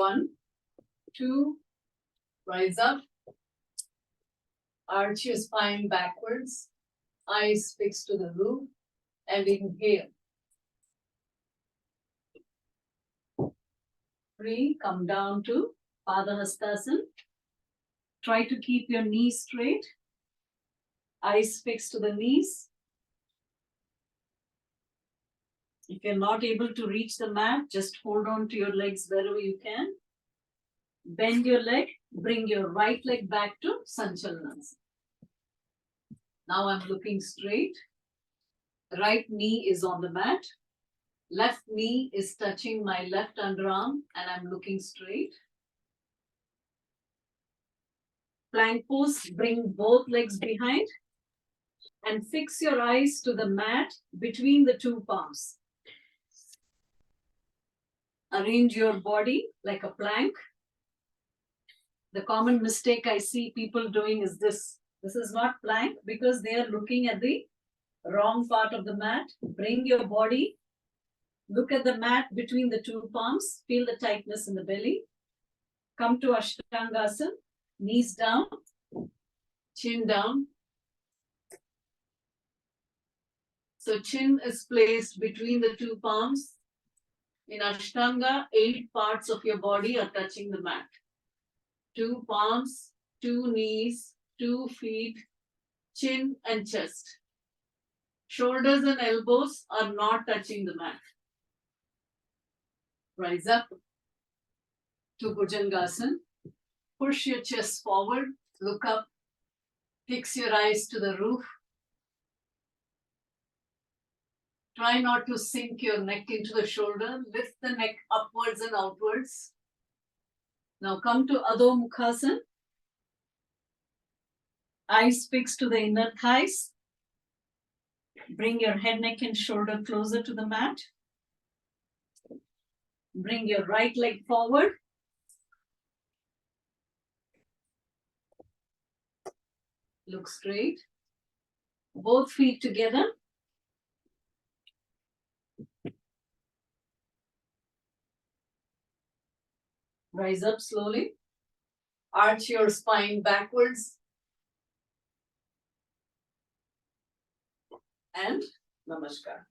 1, 2, rise up. Arch your spine backwards. Eyes fixed to the roof. And inhale. 3, come down to Padahastasana. Try to keep your knees straight. Eyes fixed to the knees. If you're not able to reach the mat, just hold on to your legs wherever you can. Bend your leg, bring your right leg back to Sanchalanasana. Now I'm looking straight. Right knee is on the mat. Left knee is touching my left underarm and I'm looking straight. Plank pose, bring both legs behind and fix your eyes to the mat between the two palms. Arrange your body like a plank. The common mistake I see people doing is this. This is not plank because they are looking at the wrong part of the mat. Bring your body. Look at the mat between the two palms. Feel the tightness in the belly. Come to Ashtangasana. Knees down. Chin down. So chin is placed between the two palms. In Ashtanga, 8 parts of your body are touching the mat. 2 palms, 2 knees, 2 feet, chin and chest. Shoulders and elbows are not touching the mat. Rise up to Bhujangasana. Push your chest forward, look up, fix your eyes to the roof. Try not to sink your neck into the shoulder. Lift the neck upwards and outwards. Now come to Adho Mukhasana. Eyes fixed to the inner thighs. Bring your head, neck and shoulder closer to the mat. Bring your right leg forward. Look straight. Both feet together. Rise up slowly. Arch your spine backwards. And Namaskar.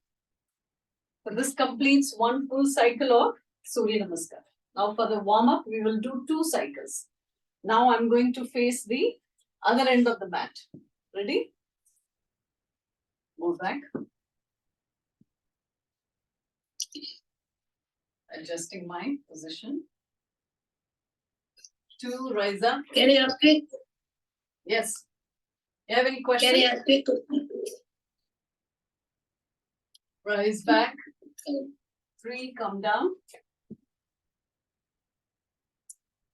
So this completes one full cycle of Surya Namaskar. Now for the warm-up, we will do 2 cycles. Now I'm going to face the other end of the mat. Ready? Move back. Adjusting my position. 2, rise up. Can you ask it? Yes. You have any questions? Can you ask it? Rise back. 3, come down.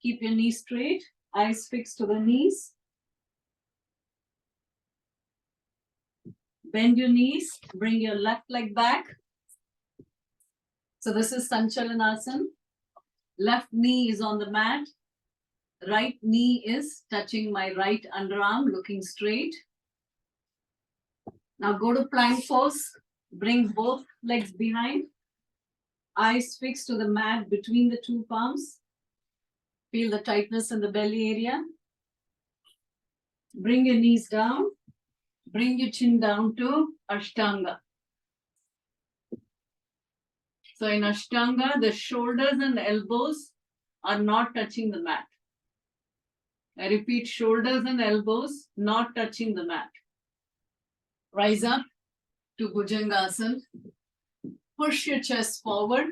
Keep your knees straight. Eyes fixed to the knees. Bend your knees. Bring your left leg back. So this is Sanchalanasana. Left knee is on the mat. Right knee is touching my right underarm, looking straight. Now go to plank pose. Bring both legs behind. Eyes fixed to the mat between the two palms. Feel the tightness in the belly area. Bring your knees down. Bring your chin down to Ashtanga. So in Ashtanga, the shoulders and elbows are not touching the mat. I repeat, shoulders and elbows not touching the mat. Rise up to Bhujangasana. Push your chest forward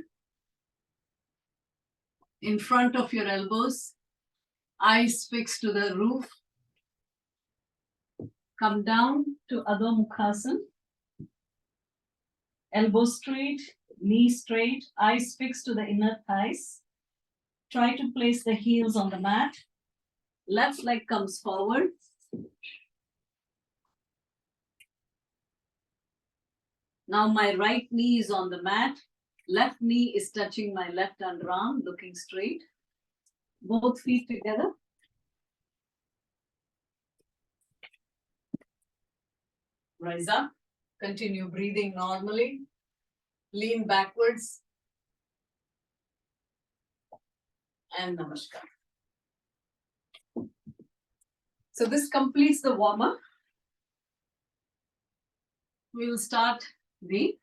in front of your elbows. Eyes fixed to the roof. Come down to Adho Mukhasana. Elbows straight, knees straight, eyes fixed to the inner thighs. Try to place the heels on the mat. Left leg comes forward. Now my right knee is on the mat. Left knee is touching my left underarm, looking straight. Both feet together. Rise up. Continue breathing normally. Lean backwards. and namaskar. So this completes the warm-up. We will start the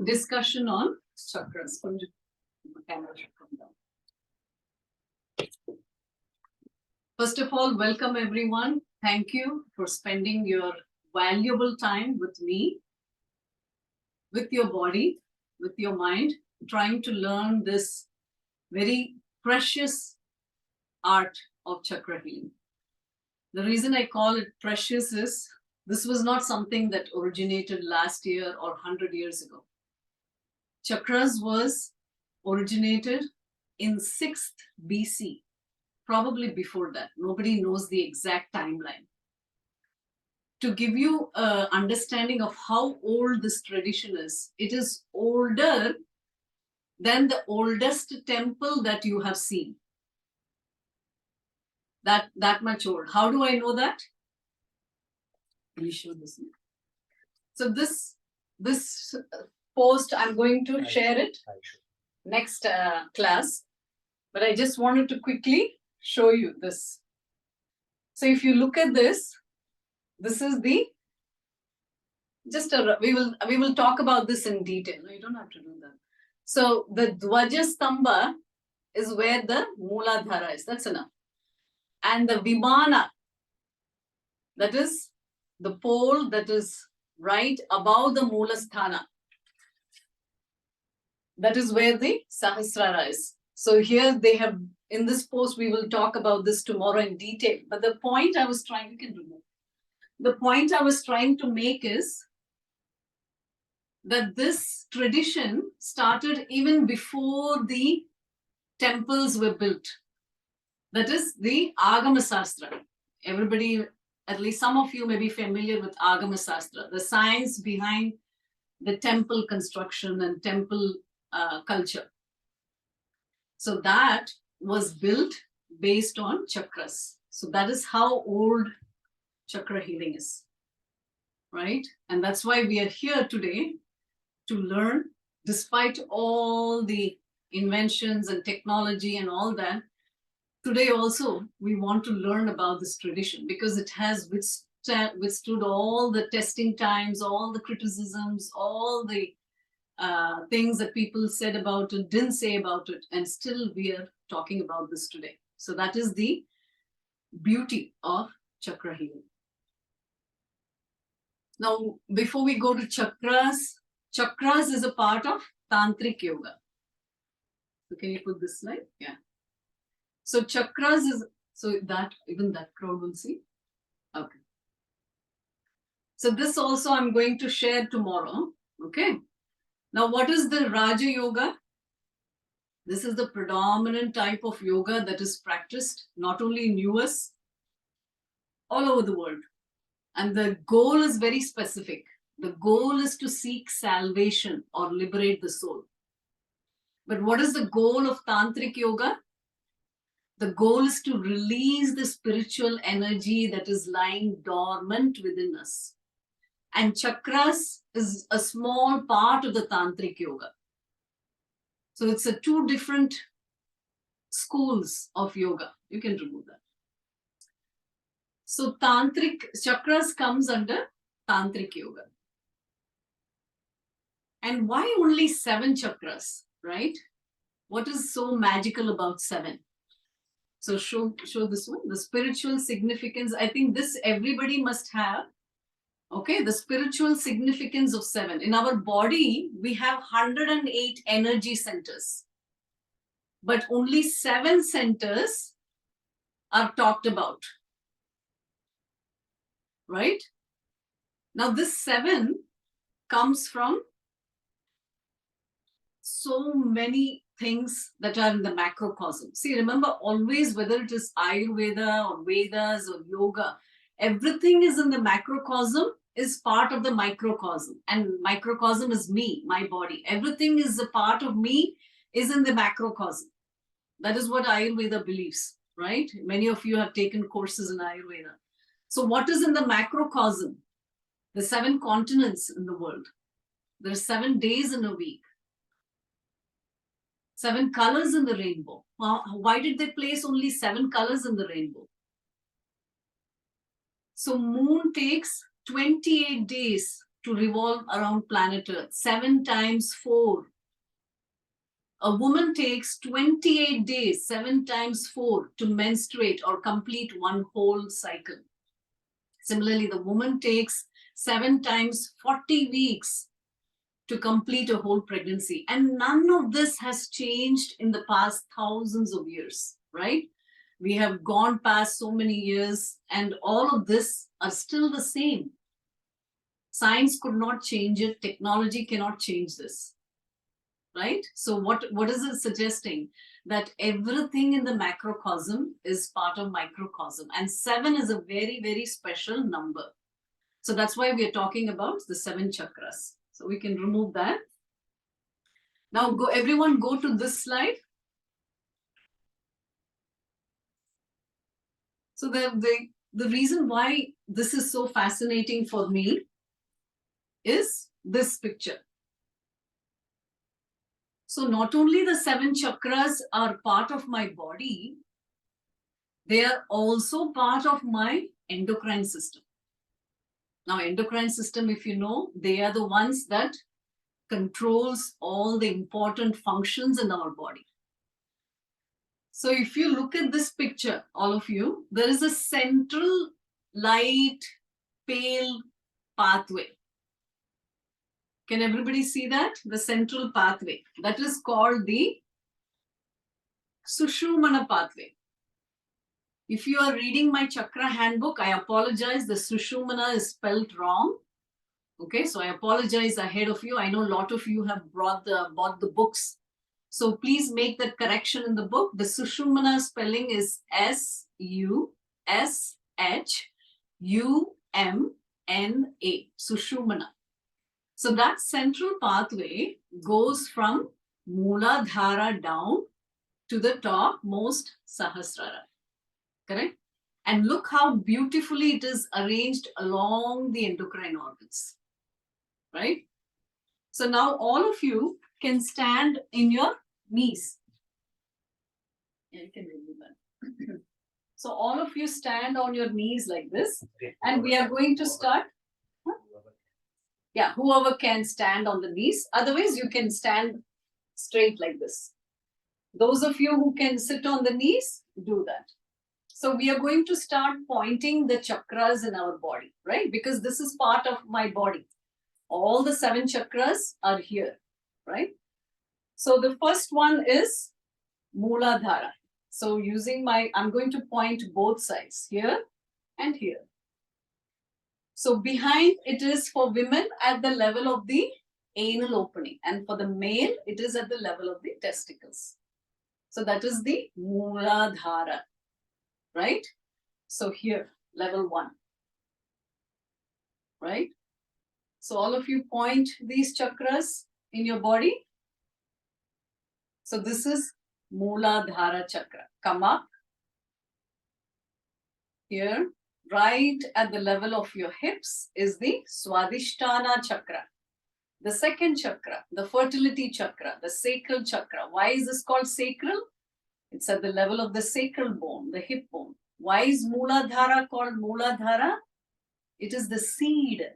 discussion on chakras. First of all, welcome everyone. Thank you for spending your valuable time with me, with your body, with your mind, trying to learn this very precious art of chakra healing. The reason I call it precious is this was not something that originated last year or 100 years ago. Chakras was originated in 6th BC, probably before that. Nobody knows the exact timeline. To give you an understanding of how old this tradition is, it is older than the oldest temple that you have seen. That much old. How do I know that? Can you show this? So this post, I'm going to share it next class, but I just wanted to quickly show you this. So if you look at this is the we will talk about this in detail. No, you don't have to do that. So the Dwaja Stamba is where the Mooladhara is. That's enough. And the Vimana, that is the pole that is right above the Moolasthana. That is where the Sahasrara is. So here they have, in this post, we will talk about this tomorrow in detail. But the point I was trying, you can remove. The point I was trying to make is that this tradition started even before the temples were built. That is the Agama Sastra. Everybody, at least some of you may be familiar with Agama Sastra, the science behind the temple construction and temple culture. So that was built based on chakras. So that is how old chakra healing is, right? And that's why we are here today to learn, despite all the inventions and technology and all that. Today also, we want to learn about this tradition because it has withstood all the testing times, all the criticisms, all the things that people said about it, didn't say about it, and still we are talking about this today. So that is the beauty of chakra healing. Now, before we go to chakras is a part of Tantric Yoga. So can you put this slide? Yeah. So chakras is, so that, even that crowd will see. Okay. So this also I'm going to share tomorrow. Okay. Now, what is the Raja Yoga? This is the predominant type of yoga that is practiced not only in US, all over the world. And the goal is very specific. The goal is to seek salvation or liberate the soul. But what is the goal of Tantric Yoga? The goal is to release the spiritual energy that is lying dormant within us. And chakras is a small part of the Tantric Yoga. So it's a two different schools of yoga. You can remove that. So Tantric chakras comes under Tantric Yoga. And why only 7 chakras, right? What is so magical about 7? So show this one, the spiritual significance. I think this everybody must have. Okay, the spiritual significance of 7. In our body, we have 108 energy centers. But only 7 centers are talked about. Right? Now this 7 comes from so many things that are in the macrocosm. See, remember always, whether it is Ayurveda or Vedas or yoga, everything is in the macrocosm, is part of the microcosm. And microcosm is me, my body. Everything is a part of me, is in the macrocosm. That is what Ayurveda believes, right? Many of you have taken courses in Ayurveda. So what is in the macrocosm? The 7 continents in the world. There are 7 days in a week. 7 colors in the rainbow. Why did they place only 7 colors in the rainbow? So moon takes 28 days to revolve around planet Earth, 7 times 4. A woman takes 28 days, 7 times 4, to menstruate or complete one whole cycle. Similarly, the woman takes 7 times 40 weeks to complete a whole pregnancy. And none of this has changed in the past thousands of years, right? We have gone past so many years and all of this are still the same. Science could not change it. Technology cannot change this, right? So what is it suggesting? That everything in the macrocosm is part of microcosm. And 7 is a very, very special number. So that's why we are talking about the 7 chakras. So we can remove that. Now everyone go to this slide. So the reason why this is so fascinating for me is this picture. So not only the 7 chakras are part of my body, they are also part of my endocrine system. Now, endocrine system, if you know, they are the ones that controls all the important functions in our body. So if you look at this picture, all of you, there is a central light, pale pathway. Can everybody see that? The central pathway. That is called the Sushumna pathway. If you are reading my chakra handbook, I apologize. The Sushumna is spelled wrong. Okay, so I apologize ahead of you. I know a lot of you have bought the books. So please make that correction in the book. The Sushumna spelling is S-U-S-H-U-M-N-A, Sushumna. So that central pathway goes from Mooladhara down to the top most Sahasrara. Correct? And look how beautifully it is arranged along the endocrine organs. Right? So now all of you can stand in your knees. Yeah, you can remove that. So all of you stand on your knees like this, and we are going to start. Yeah, whoever can stand on the knees. Otherwise, you can stand straight like this. Those of you who can sit on the knees, do that. So we are going to start pointing the chakras in our body, right? Because this is part of my body. All the 7 chakras are here, right? So the first one is Mooladhara. So I'm going to point both sides, here and here. So behind it is for women at the level of the anal opening, and for the male, it is at the level of the testicles. So that is the Mooladhara, right? So here, level 1, right? So all of you point these chakras in your body. So this is Mooladhara chakra. Come up here. Right at the level of your hips is the Swadhisthana chakra. The second chakra, the fertility chakra, the sacral chakra. Why is this called sacral? It's at the level of the sacral bone, the hip bone. Why is Mooladhara called Mooladhara? It is the seed.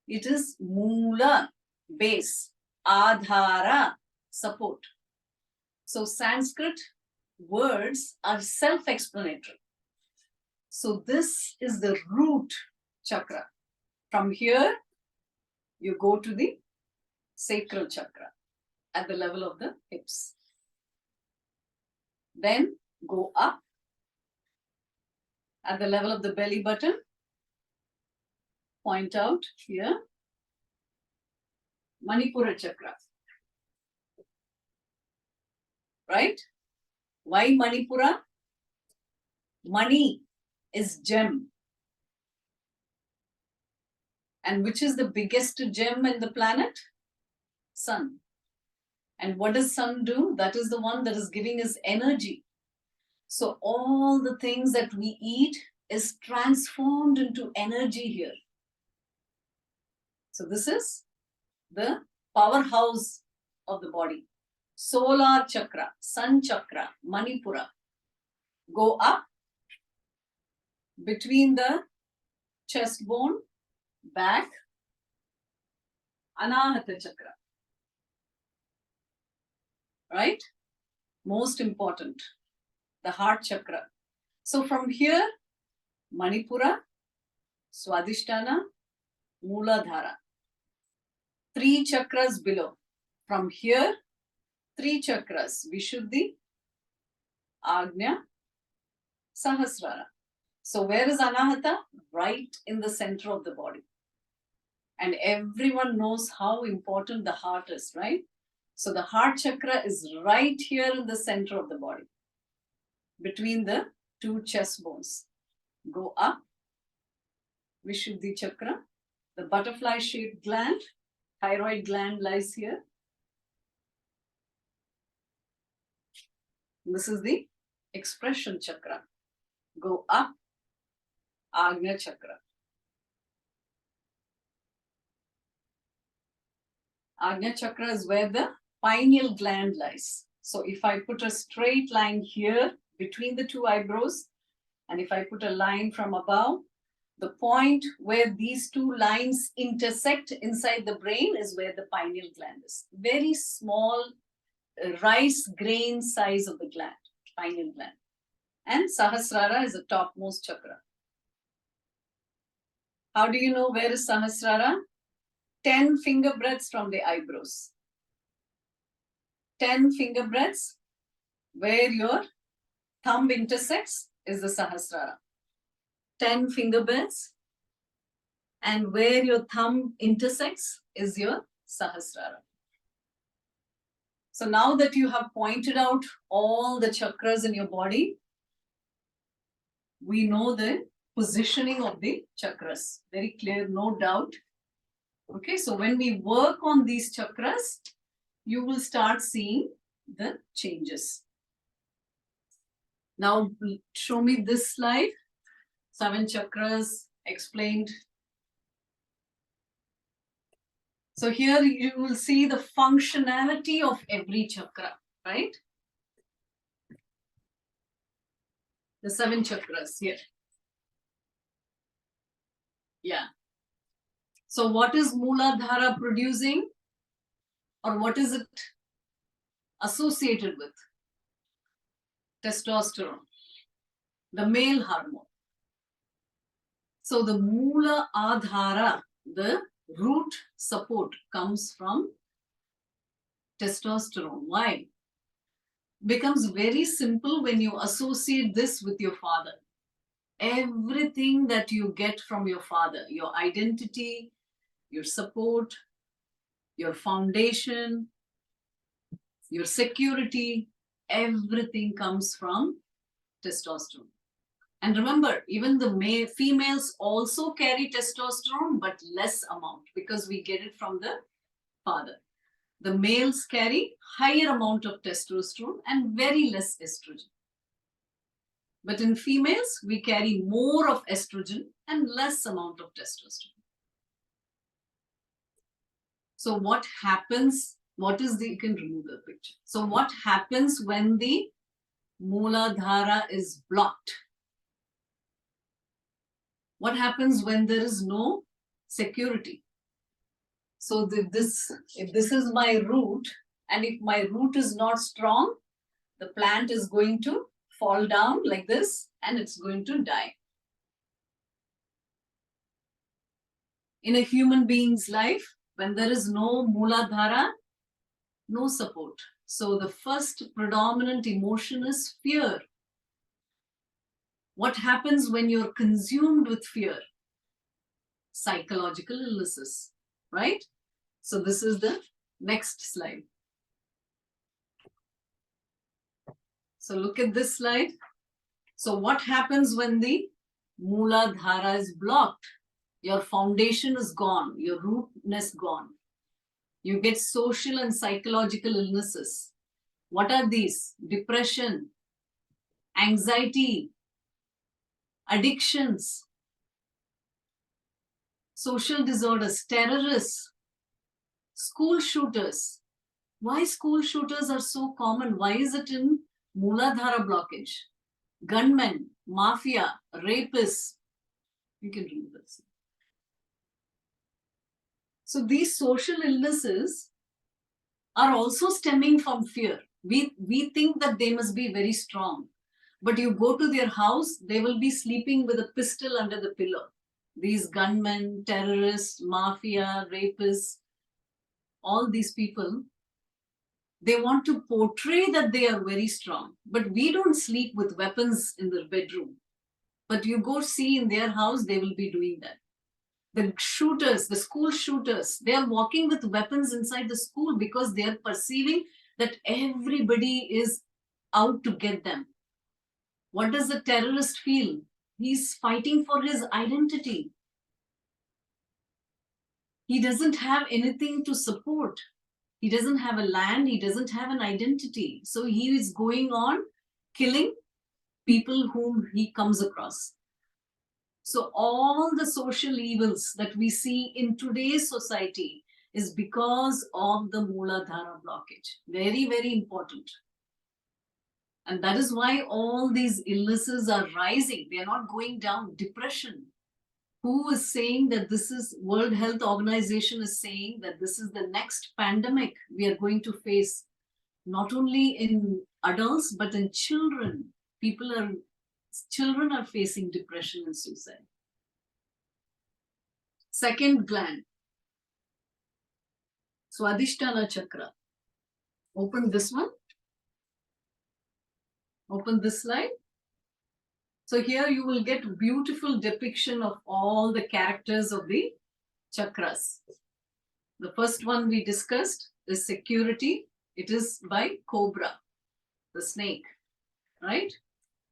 It is Moola, base, Adhara, support. So Sanskrit words are self-explanatory. So this is the root chakra. From here, you go to the sacral chakra at the level of the hips. Then go up at the level of the belly button. Point out here. Manipura chakra. Right? Why Manipura? Mani is gem. And which is the biggest gem in the planet? Sun. And what does sun do? That is the one that is giving us energy. So all the things that we eat is transformed into energy here. So this is the powerhouse of the body. Solar chakra, sun chakra, Manipura. Go up between the chest bone, back, Anahata chakra. Right? Most important, the heart chakra. So from here, Manipura, Swadhisthana, Mooladhara. 3 chakras below. From here, 3 chakras, Vishuddhi, Agnya, Sahasrara. So where is Anahata? Right in the center of the body. And everyone knows how important the heart is, right? So the heart chakra is right here in the center of the body, between the 2 chest bones. Go up, Vishuddhi chakra, the butterfly shaped gland, thyroid gland lies here. This is the expression chakra. Go up, Agnya chakra. Agnya chakra is where the pineal gland lies. So if I put a straight line here between the 2 eyebrows, and if I put a line from above, the point where these 2 lines intersect inside the brain is where the pineal gland is. Very small rice grain size of the gland, pineal gland. And Sahasrara is the topmost chakra. How do you know where is Sahasrara? 10 finger breadths from the eyebrows. 10 finger breadths where your thumb intersects is the Sahasrara. 10 finger breadths and where your thumb intersects is your Sahasrara. So now that you have pointed out all the chakras in your body, we know the positioning of the chakras. Very clear, no doubt. Okay, so when we work on these chakras, you will start seeing the changes. Now, show me this slide. 7 chakras explained. So here you will see the functionality of every chakra, right? The 7 chakras here. Yeah. So what is Mooladhara producing? Or what is it associated with? Testosterone, the male hormone. So the Moola Adhara, the root support, comes from testosterone. Why? Becomes very simple when you associate this with your father. Everything that you get from your father, your identity, your support, your foundation, your security, everything comes from testosterone. And remember, even the females also carry testosterone, but less amount because we get it from the father. The males carry higher amount of testosterone and very less estrogen. But in females, we carry more of estrogen and less amount of testosterone. So what happens, you can remove the picture. So what happens when the Mooladhara is blocked? What happens when there is no security? So if this is my root, and if my root is not strong, the plant is going to fall down like this and it's going to die. In a human being's life, when there is no Mooladhara, no support. So the first predominant emotion is fear. What happens when you're consumed with fear? Psychological illnesses, right? So this is the next slide. So look at this slide. So what happens when the Mooladhara is blocked? Your foundation is gone, your rootness gone. You get social and psychological illnesses. What are these? Depression, anxiety, addictions, social disorders, terrorists, school shooters, Why school shooters are so common? Why is it in Mooladhara blockage? Gunmen, mafia, rapists. You can read this. So these social illnesses are also stemming from fear. We think that they must be very strong, but you go to their house, they will be sleeping with a pistol under the pillow. These gunmen, terrorists, mafia, rapists, all these people, they want to portray that they are very strong, but we don't sleep with weapons in the bedroom. But you go see in their house, they will be doing that. The shooters, the school shooters, they are walking with weapons inside the school because they are perceiving that everybody is out to get them. What does the terrorist feel? He's fighting for his identity. He doesn't have anything to support. He doesn't have a land. He doesn't have an identity. So he is going on killing people whom he comes across. So all the social evils that we see in today's society is because of the Mooladhara blockage. Very, very important. And that is why all these illnesses are rising. They are not going down. Depression. Who is saying that this is, World Health Organization is saying that this is the next pandemic we are going to face, not only in adults, but in children. Children are facing depression and suicide. Second gland, Swadhisthana chakra. Open this one. Open this slide. So here you will get beautiful depiction of all the characters of the chakras. The first one we discussed is security. It is by cobra, the snake, right?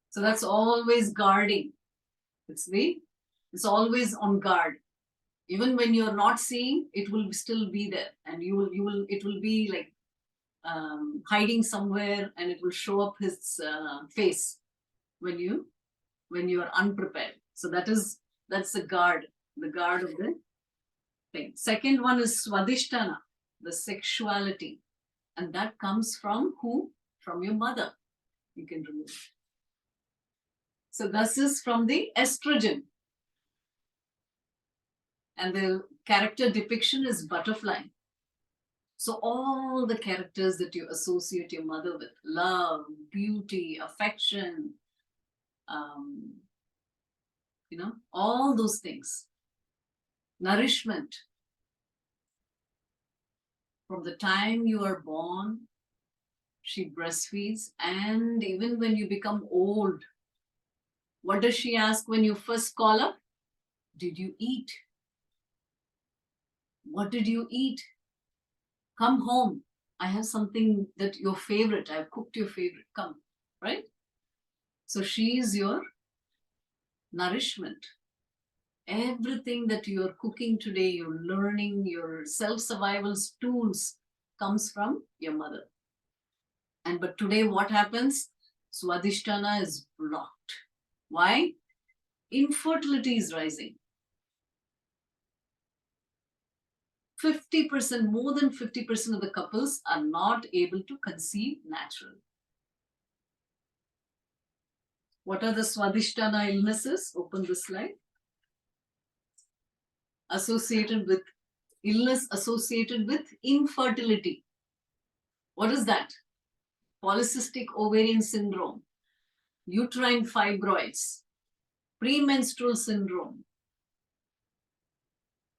So that's always guarding. It's always on guard. Even when you're not seeing, it will still be there, and it will be like hiding somewhere, and it will show up his face when you are unprepared. So that's the guard of the thing. Second one is Swadhisthana, the sexuality, and that comes from who? From your mother. You can remove. So this is from the estrogen. And the character depiction is butterfly. So all the characters that you associate your mother with, love, beauty, affection, all those things. Nourishment. From the time you are born, she breastfeeds, and even when you become old, what does she ask when you first call up? Did you eat? What did you eat? Come home. I have something that your favorite. I've cooked your favorite. Come, right? So she is your nourishment. Everything that you're cooking today, you're learning, your self-survival tools comes from your mother. But today what happens? Swadhisthana is blocked. Why? Infertility is rising. 50%, more than 50% of the couples are not able to conceive naturally. What are the Swadhisthana illnesses? Open the slide. Illness associated with infertility. What is that? Polycystic ovarian syndrome, uterine fibroids, premenstrual syndrome,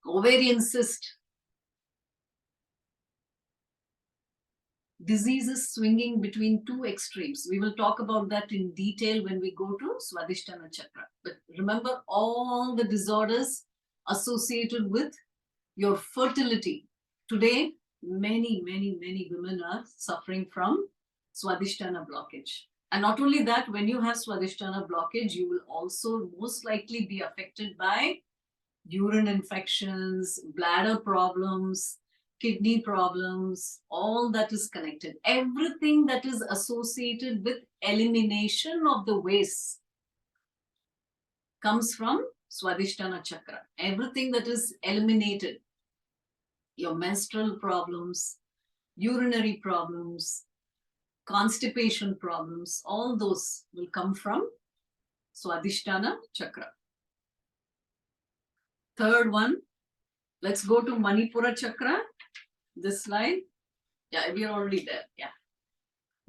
ovarian cyst, diseases swinging between two extremes. We will talk about that in detail when we go to Swadhisthana chakra. But remember all the disorders associated with your fertility. Today, many women are suffering from Swadhisthana blockage. And not only that, when you have Swadhisthana blockage, you will also most likely be affected by urine infections, bladder problems, kidney problems, all that is connected. Everything that is associated with elimination of the waste comes from Swadhisthana chakra. Everything that is eliminated, your menstrual problems, urinary problems, constipation problems, all those will come from Swadhisthana Chakra. Third one, let's go to Manipura Chakra. This slide. Yeah, we are already there. Yeah.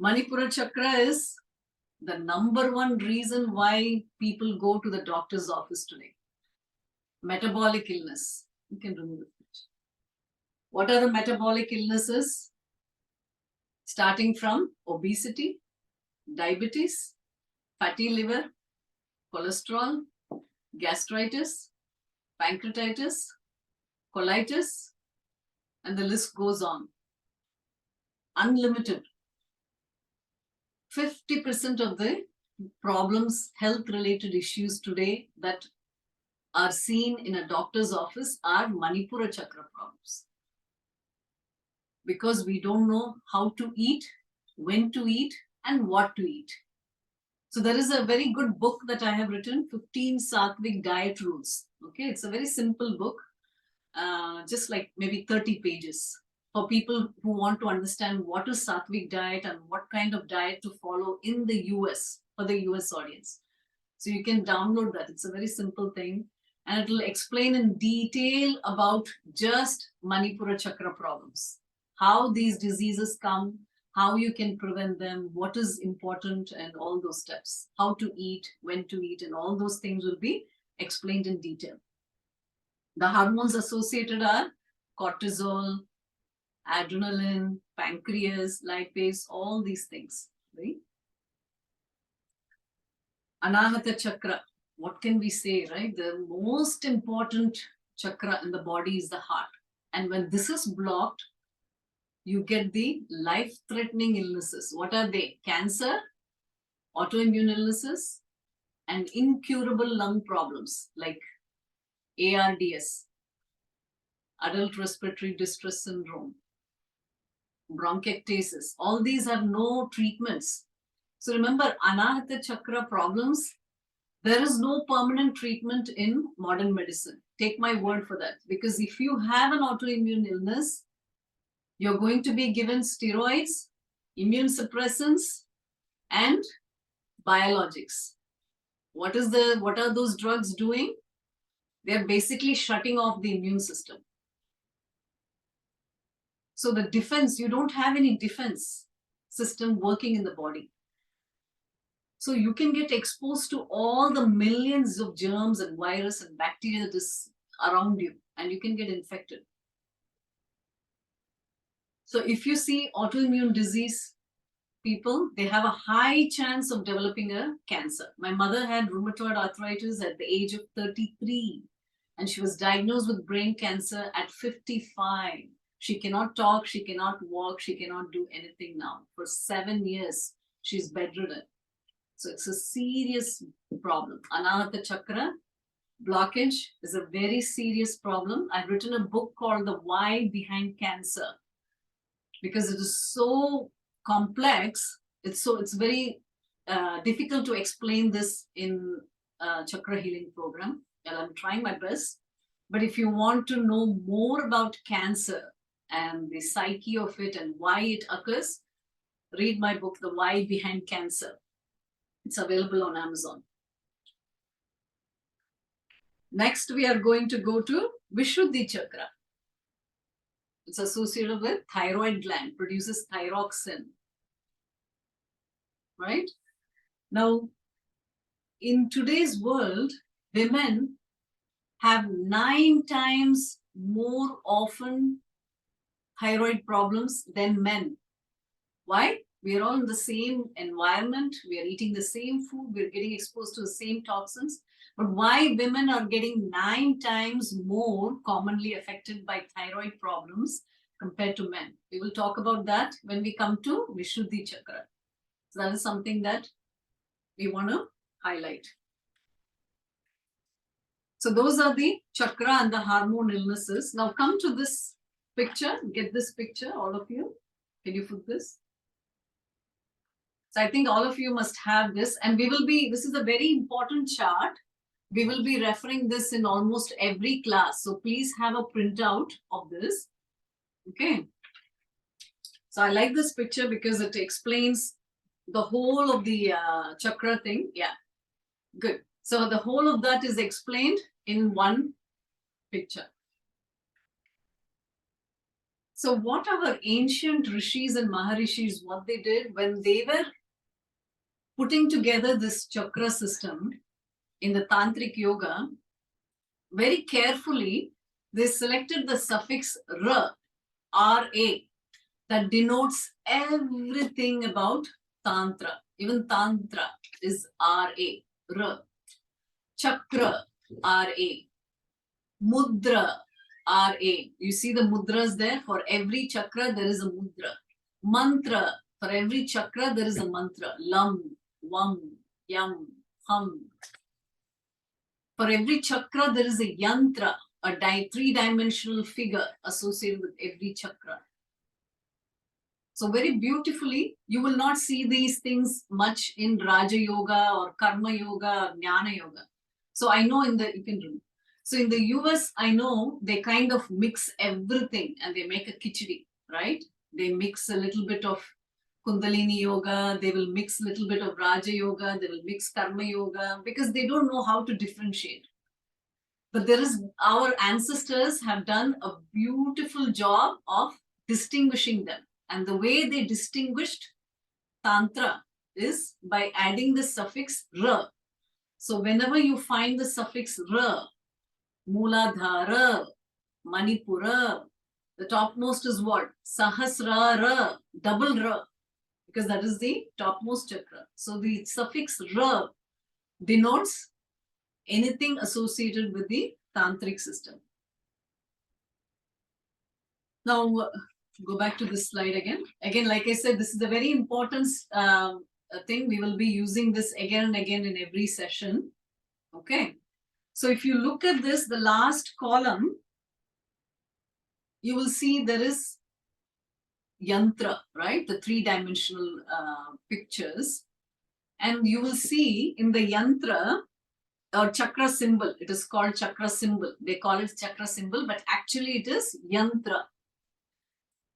Manipura Chakra is the number one reason why people go to the doctor's office today. Metabolic illness. You can remove it. What are the metabolic illnesses? Starting from obesity, diabetes, fatty liver, cholesterol, gastritis, pancreatitis, colitis, and the list goes on. Unlimited. 50% of the problems, health-related issues today that are seen in a doctor's office are Manipura Chakra problems. Because we don't know how to eat, when to eat, and what to eat. So there is a very good book that I have written, 15 Sattvic Diet Rules. Okay, it's a very simple book, just like maybe 30 pages for people who want to understand what is Sattvic diet and what kind of diet to follow in the US, for the US audience. So you can download that. It's a very simple thing. And it will explain in detail about just Manipura Chakra problems, how these diseases come, how you can prevent them, what is important, and all those steps, how to eat, when to eat, and all those things will be explained in detail. The hormones associated are cortisol, adrenaline, pancreas, lipase, all these things, right? Anahata Chakra, what can we say, right? The most important chakra in the body is the heart. And when this is blocked, you get the life-threatening illnesses. What are they? Cancer, autoimmune illnesses, and incurable lung problems like ARDS, adult respiratory distress syndrome, bronchiectasis. All these have no treatments. So remember, Anahata Chakra problems, there is no permanent treatment in modern medicine. Take my word for that. Because if you have an autoimmune illness, you're going to be given steroids, immune suppressants, and biologics. What are those drugs doing? They're basically shutting off the immune system. So the defense, you don't have any defense system working in the body. So you can get exposed to all the millions of germs and virus and bacteria that is around you, and you can get infected. So if you see autoimmune disease people, they have a high chance of developing a cancer. My mother had rheumatoid arthritis at the age of 33, and she was diagnosed with brain cancer at 55. She cannot talk, she cannot walk, she cannot do anything now. For 7 years, she's bedridden. So it's a serious problem. Anahata Chakra blockage is a very serious problem. I've written a book called The Why Behind Cancer, because it is so complex. It's very difficult to explain this in a chakra healing program, and I'm trying my best. But if you want to know more about cancer and the psyche of it and why it occurs, read my book, The Why Behind Cancer. It's available on Amazon. Next, we are going to go to Vishuddhi Chakra. It's associated with thyroid gland, produces thyroxine. Right? Now, in today's world, women have 9 times more often thyroid problems than men. Why? We are all in the same environment. We are eating the same food. We're getting exposed to the same toxins. But why women are getting 9 times more commonly affected by thyroid problems compared to men? We will talk about that when we come to Vishuddhi Chakra. So that is something that we want to highlight. So those are the chakra and the hormone illnesses. Now come to this picture. Get this picture, all of you. Can you put this? So I think all of you must have this, and this is a very important chart. We will be referring this in almost every class. So please have a printout of this. Okay. So I like this picture because it explains the whole of the chakra thing. Yeah, good. So the whole of that is explained in one picture. So what our ancient rishis and maharishis, what they did when they were putting together this chakra system in the tantric yoga, very carefully, they selected the suffix ra, R-A, that denotes everything about tantra. Even tantra is R-A, ra. Chakra, R-A. Mudra, R-A. You see the mudras there? For every chakra, there is a mudra. Mantra, for every chakra, there is a mantra. Lam, Vam, Yam, Hum. For every chakra, there is a yantra, a three-dimensional figure associated with every chakra. So very beautifully, you will not see these things much in Raja Yoga or Karma Yoga or Jnana Yoga. So I know you can do. So in the US, I know they kind of mix everything and they make a khichdi, right? They mix a little bit of Kundalini Yoga, they will mix a little bit of Raja Yoga, they will mix Karma Yoga because they don't know how to differentiate. But our ancestors have done a beautiful job of distinguishing them. And the way they distinguished Tantra is by adding the suffix ra. So whenever you find the suffix ra, Mooladhara, Manipura, the topmost is what? Sahasrara, double ra, because that is the topmost chakra. So the suffix ra denotes anything associated with the tantric system. Now, go back to this slide again. Again, like I said, this is a very important thing. We will be using this again and again in every session. Okay. So if you look at this, the last column, you will see there is yantra, right? The three-dimensional pictures. And you will see in the yantra, or chakra symbol, it is called chakra symbol. They call it chakra symbol, but actually it is yantra.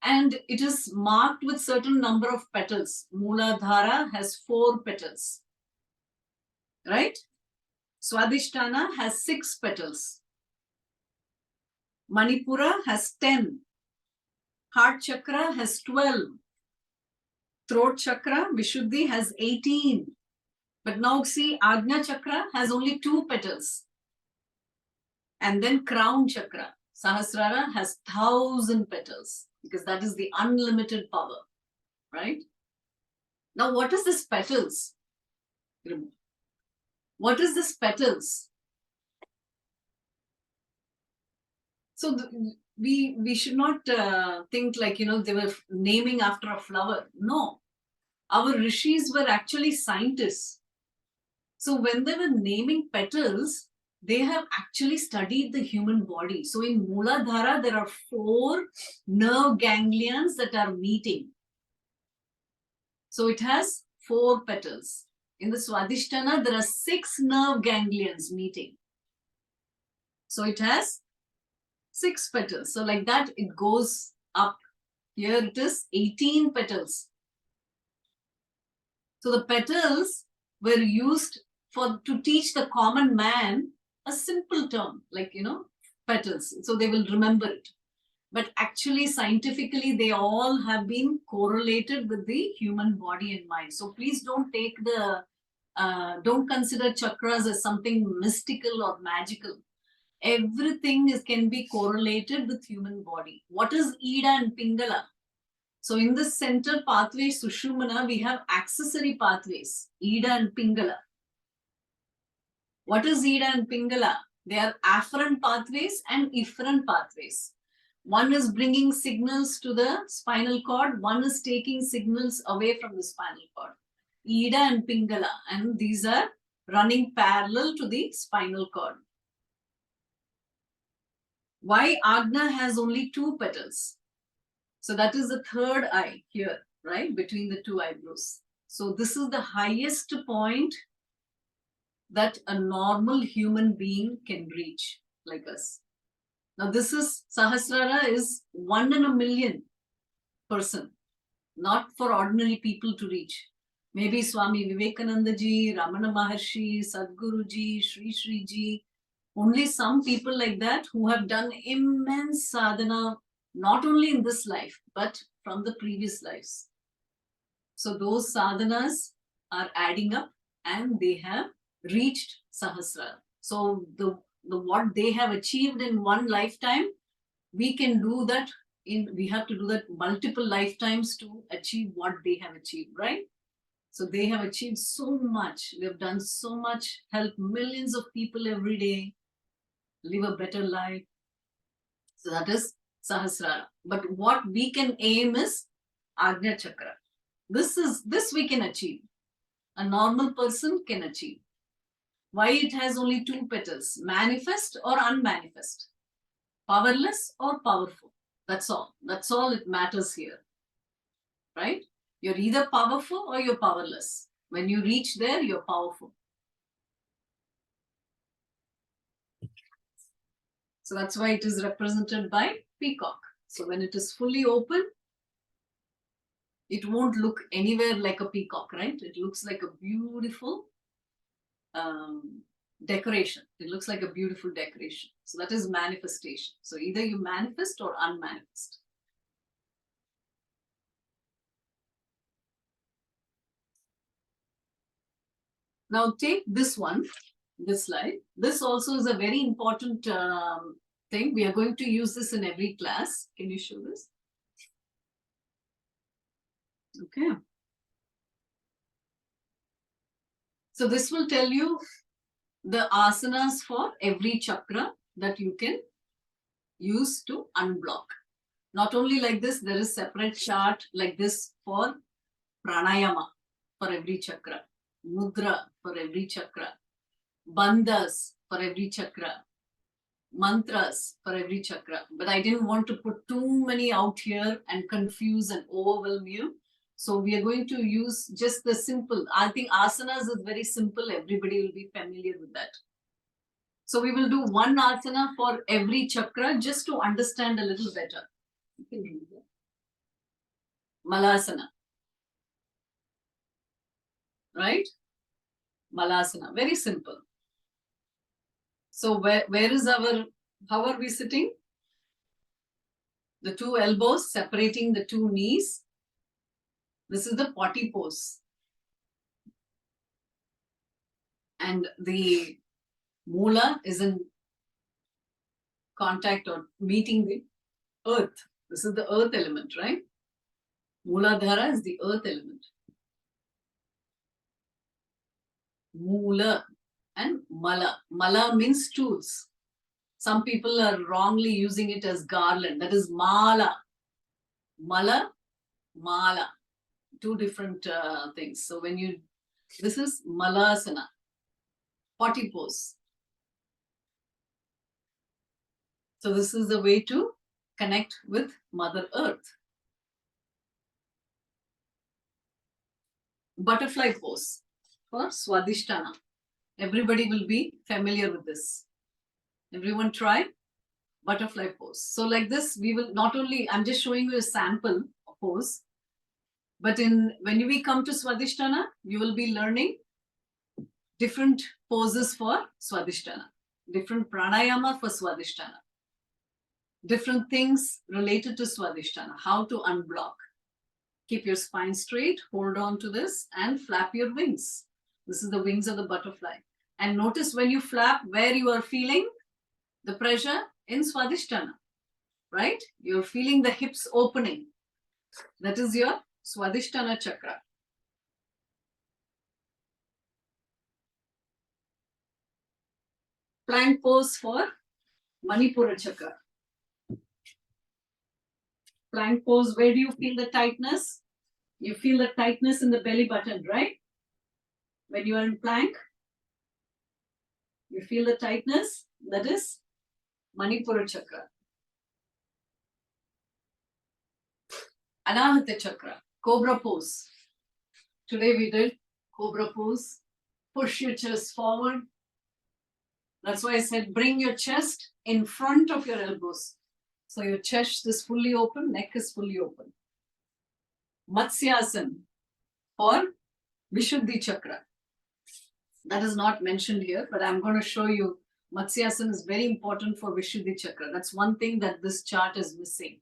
And it is marked with certain number of petals. Mooladhara has 4 petals, right? Swadhisthana has 6 petals. Manipura has 10. Heart chakra has 12. Throat chakra, Vishuddhi, has 18. But now see, Ajna chakra has only 2 petals. And then crown chakra, Sahasrara, has 1,000 petals because that is the unlimited power, right? Now, what is this petals? What is this petals? So we should not think like, they were naming after a flower. No, our rishis were actually scientists. So when they were naming petals, they have actually studied the human body. So in Mooladhara, there are 4 nerve ganglions that are meeting. So it has 4 petals. In the Swadhisthana, there are 6 nerve ganglions meeting. So it has 6 petals. So like that, it goes up. Here it is 18 petals. So the petals were used to teach the common man a simple term, like, petals. So they will remember it. But actually, scientifically, they all have been correlated with the human body and mind. So please don't don't consider chakras as something mystical or magical. Everything can be correlated with human body. What is Ida and Pingala? So in the center pathway, Sushumna, we have accessory pathways, Ida and Pingala. What is Ida and Pingala? They are afferent pathways and efferent pathways. One is bringing signals to the spinal cord, one is taking signals away from the spinal cord. Ida and Pingala, and these are running parallel to the spinal cord. Why Ajna has only 2 petals? So that is the 3rd eye here, right, between the 2 eyebrows. So this is the highest point that a normal human being can reach, like us. Now this is, Sahasrara is 1 in a million person. not for ordinary people to reach. Maybe Swami Vivekananda ji, Ramana Maharshi, Sadhguru ji, Sri Sri ji, only some people like that who have done immense sadhana, not only in this life, but from the previous lives. So those sadhanas are adding up and they have reached Sahasrara. So the what they have achieved in one lifetime, we can do that we have to do that multiple lifetimes to achieve what they have achieved, right? So they have achieved so much. They have done so much, help millions of people every day, live a better life. So that is Sahasrara. But what we can aim is Agnya Chakra. This we can achieve. A normal person can achieve. Why it has only two petals, manifest or unmanifest, powerless or powerful. That's all. That's all it matters here, right? You're either powerful or you're powerless. When you reach there, you're powerful. So that's why it is represented by peacock. So when it is fully open, it won't look anywhere like a peacock, right? It looks like a beautiful decoration. It looks like a beautiful decoration. So that is manifestation. So either you manifest or unmanifest. Now take this one, this slide. This also is a very important thing. We are going to use this in every class. Can you show this? Okay. So this will tell you the asanas for every chakra that you can use to unblock. Not only like this, there is separate chart like this for pranayama for every chakra, mudra for every chakra, bandhas for every chakra, mantras for every chakra. But I didn't want to put too many out here and confuse and overwhelm you. So we are going to use just the simple. I think asanas is very simple. Everybody will be familiar with that. So we will do one asana for every chakra just to understand a little better. You can read that. Malasana. Right? Malasana. Very simple. So where is our, how are we sitting? The two elbows separating the two knees. This is the potty pose. And the Moola is in contact or meeting the earth. This is the earth element, right? Mooladhara is the earth element. Moola and Mala. Mala means tools. Some people are wrongly using it as garland. That is Mala. Mala, Mala. Two different things. So when you, this is Malasana, potty pose. So this is the way to connect with Mother Earth. Butterfly pose for Swadhisthana. Everybody will be familiar with this. Everyone try butterfly pose. So like this, we will not only, I'm just showing you a sample pose, but when we come to Swadhisthana, you will be learning different poses for Swadhisthana, different pranayama for Swadhisthana, different things related to Swadhisthana, how to unblock. Keep your spine straight, hold on to this and flap your wings. This is the wings of the butterfly. And notice when you flap where you are feeling the pressure in Swadhisthana, right? You're feeling the hips opening. That is your Swadhisthana chakra. Plank pose for Manipura chakra. Plank pose, where do you feel the tightness? You feel the tightness in the belly button, right? When you are in plank, you feel the tightness, that is Manipura chakra. Anahata chakra, cobra pose. Today we did cobra pose. Push your chest forward. That's why I said bring your chest in front of your elbows. So your chest is fully open, neck is fully open. Matsyasana for Vishuddhi Chakra. That is not mentioned here, but I'm going to show you Matsyasana is very important for Vishuddhi Chakra. That's one thing that this chart is missing.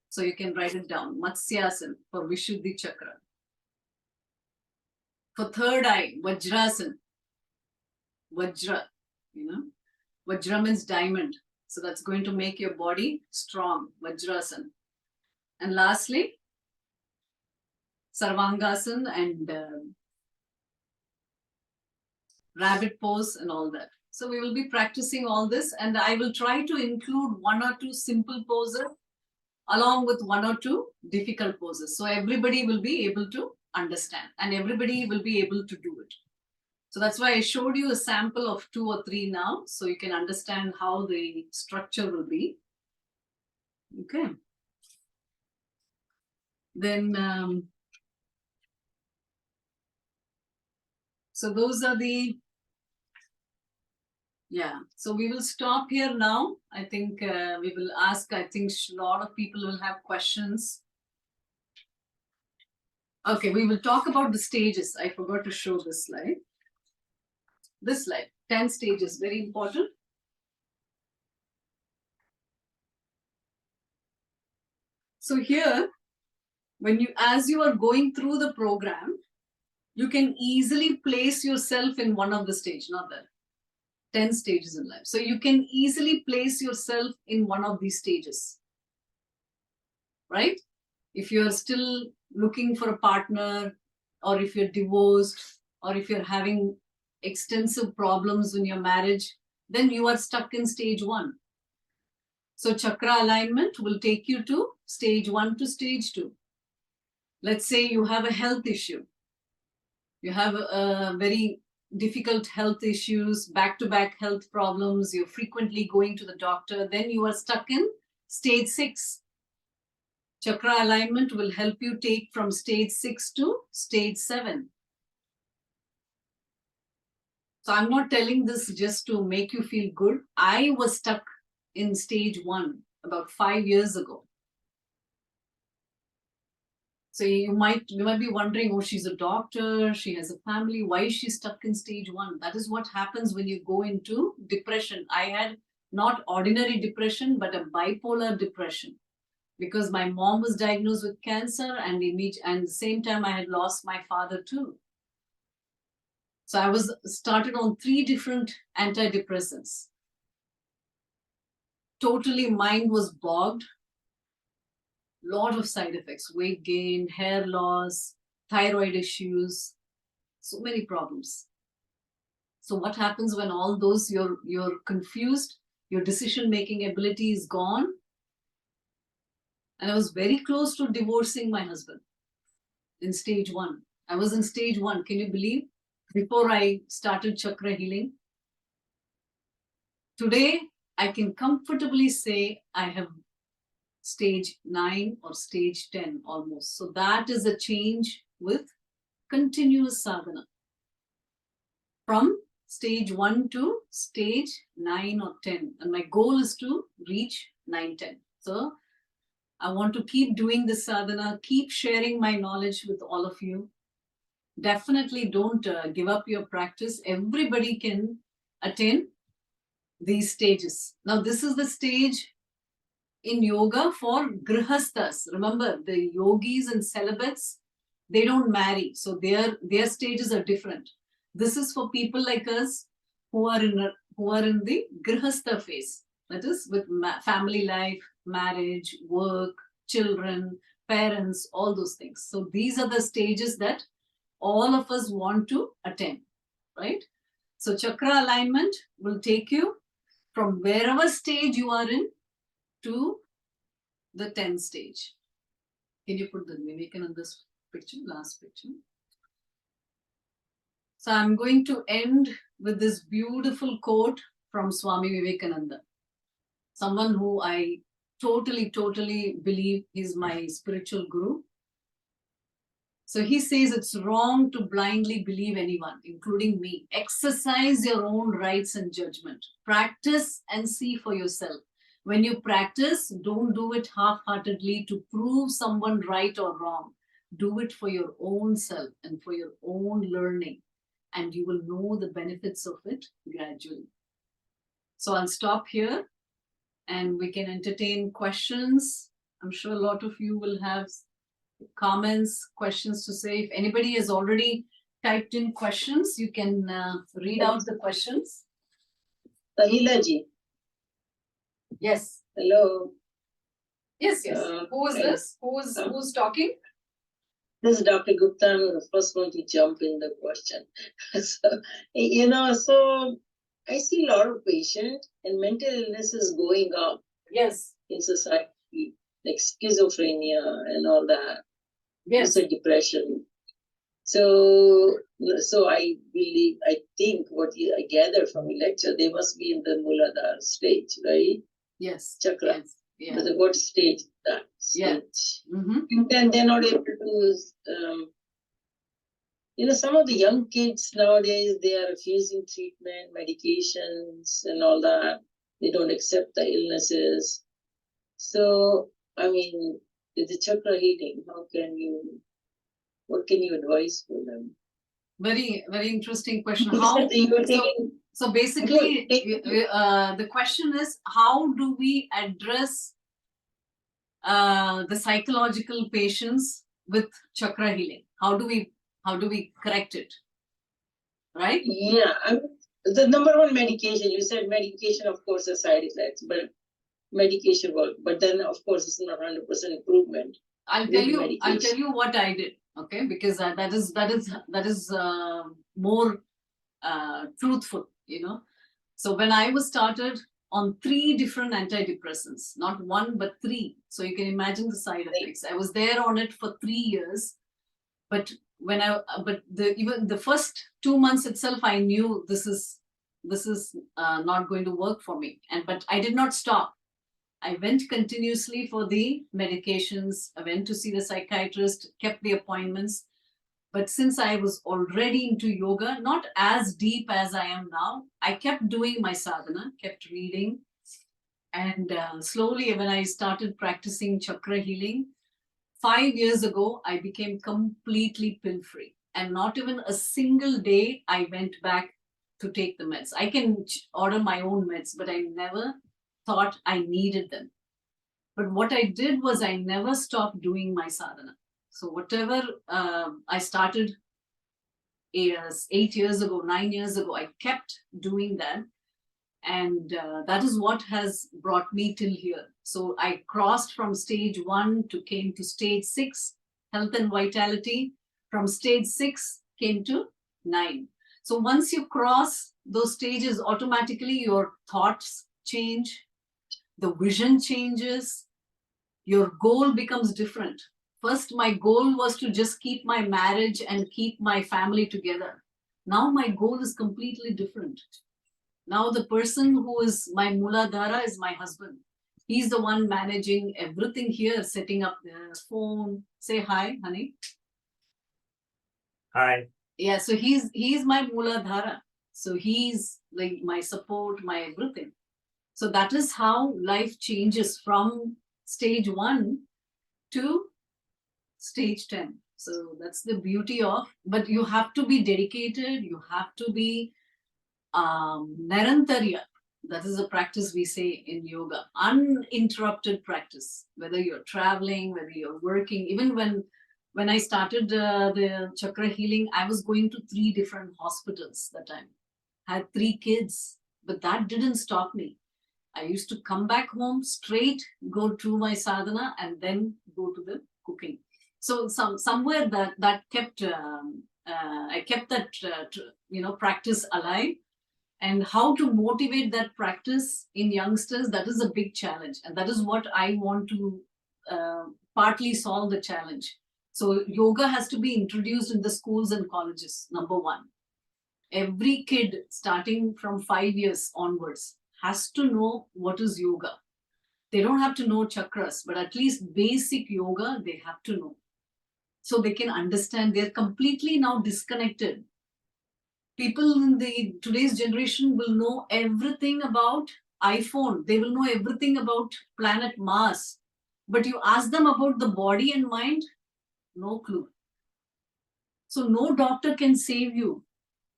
So you can write it down. Matsyasana for Vishuddhi Chakra. For third eye, Vajrasana. Vajra, Vajra means diamond. So that's going to make your body strong. Vajrasana. And lastly, Sarvangasana and rabbit pose and all that. So we will be practicing all this, and I will try to include 1 or 2 simple poses along with 1 or 2 difficult poses. So everybody will be able to understand and everybody will be able to do it. So that's why I showed you a sample of 2 or 3 now, so you can understand how the structure will be. Okay. Then, so those are the, so we will stop here now. I think we will ask, I think a lot of people will have questions. Okay, we will talk about the stages. I forgot to show this slide. This slide, 10 stages, very important. So here, as you are going through the program, you can easily place yourself in one of the stages, not that 10 stages in life. So you can easily place yourself in one of these stages, right? If you're still looking for a partner, or if you're divorced, or if you're having extensive problems in your marriage, then you are stuck in stage 1. So chakra alignment will take you to stage 1 to stage 2. Let's say you have a health issue. You have a very difficult health issues, back-to-back health problems. You're frequently going to the doctor. Then you are stuck in stage 6. Chakra alignment will help you take from stage 6 to stage 7. So I'm not telling this just to make you feel good. I was stuck in stage 1 about 5 years ago. So you might be wondering, oh, she's a doctor, she has a family, why is she stuck in stage 1? That is what happens when you go into depression. I had not ordinary depression, but a bipolar depression, because my mom was diagnosed with cancer, and at the same time I had lost my father too. So I was started on 3 different antidepressants. Totally mind was bogged. Lot of side effects, weight gain, hair loss, thyroid issues, so many problems. So what happens when all those, you're confused, your decision-making ability is gone. And I was very close to divorcing my husband in stage 1. I was in stage 1, can you believe? Before I started chakra healing. Today, I can comfortably say I have stage 9 or stage 10 almost. So that is a change with continuous sadhana. From stage 1 to stage 9 or 10. And my goal is to reach 9, 10. So I want to keep doing this sadhana, keep sharing my knowledge with all of you. Definitely don't give up your practice. Everybody can attain these stages. Now this is the stage in yoga for grihasthas. Remember, the yogis and celibates, they don't marry. So their stages are different. This is for people like us who are in the grihastha phase. That is with family life, marriage, work, children, parents, all those things. So these are the stages that all of us want to attain, right? So chakra alignment will take you from wherever stage you are in to the 10th stage. Can you put the Vivekananda's picture, last picture? So I'm going to end with this beautiful quote from Swami Vivekananda, someone who I totally believe is my spiritual guru. So he says it's wrong to blindly believe anyone, including me. Exercise your own rights and judgment. Practice and see for yourself. When you practice, don't do it half-heartedly to prove someone right or wrong. Do it for your own self and for your own learning, and you will know the benefits of it gradually. So I'll stop here and we can entertain questions. I'm sure a lot of you will have comments, questions to say. If anybody has already typed in questions, you can read out the questions. Tahila ji. Yes. Hello. Yes, yes. Who is this? Who's talking? This is Dr. Gupta. I'm the first one to jump in the question. So I see a lot of patients and mental illness is going up. Yes. In society, like schizophrenia and all that. Yes. You said depression. So I think what I gather from your lecture, they must be in the Muladhara stage, right? Yes. Chakra. Yes. Yeah. But what stage? That stage. Yeah. Mm-hmm. And then they're not able to. Some of the young kids nowadays, they are refusing treatment, medications, and all that. They don't accept the illnesses. So, I mean, with the chakra healing, what can you advise for them? Very, very interesting question. So basically, the question is, how do we address the psychological patients with chakra healing? How do we correct it? Right? Yeah, the number one medication, you said medication, of course, has side effects, but medication work. But then, of course, it's not 100% improvement. I'll tell you what I did. Okay, because that is more truthful. So when I was started on 3 different antidepressants, not 1 but 3. So you can imagine the side effects. I was there on it for 3 years, but even the first 2 months itself, I knew this is not going to work for me. But I did not stop. I went continuously for the medications. I went to see the psychiatrist, kept the appointments. But since I was already into yoga, not as deep as I am now, I kept doing my sadhana, kept reading. And slowly, when I started practicing chakra healing, 5 years ago, I became completely pill-free. And not even a single day I went back to take the meds. I can order my own meds, but I never thought I needed them. But what I did was I never stopped doing my sadhana. So whatever I started 8 years ago, 9 years ago, I kept doing that. And that is what has brought me till here. So I crossed from stage 1 came to stage 6, health and vitality. From stage 6 came to 9. So once you cross those stages, automatically your thoughts change, the vision changes, your goal becomes different. First, my goal was to just keep my marriage and keep my family together. Now my goal is completely different. Now the person who is my Muladhara is my husband. He's the one managing everything here, setting up the phone. Say hi, honey. Hi. Yeah, so he's my Muladhara. So he's like my support, my everything. So that is how life changes from stage 1 to stage 10. So that's the beauty of, but you have to be dedicated, you have to be Narantarya. That is a practice we say in yoga, uninterrupted practice, whether you're traveling, whether you're working. Even when I started the chakra healing, I was going to 3 different hospitals that time. I had 3 kids, but that didn't stop me. I used to come back home straight, go to my sadhana, and then go to the cooking. So somewhere that kept I kept that practice alive. And how to motivate that practice in youngsters, that is a big challenge. And that is what I want to partly solve the challenge. So yoga has to be introduced in the schools and colleges, number 1. Every kid starting from 5 years onwards has to know what is yoga. They don't have to know chakras, but at least basic yoga they have to know. So they can understand. They're completely now disconnected. People in today's generation will know everything about iPhone. They will know everything about planet Mars. But you ask them about the body and mind, No clue. So no doctor can save you.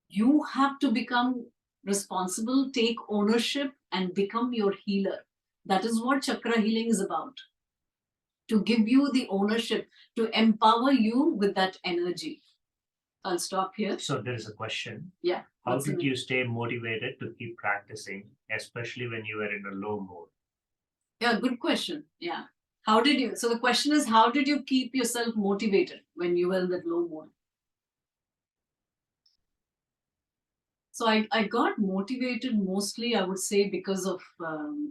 You have to become responsible, take ownership, and become your healer. That is what chakra healing is about. To give you the ownership, to empower you with that energy. I'll stop here. So there is a question. Yeah. How what's the did name? you stay motivated to keep practicing, especially when you were in a low mood? Yeah, good question. Yeah. How did you? So the question is, how did you keep yourself motivated when you were in that low mood? So I got motivated mostly, I would say, because of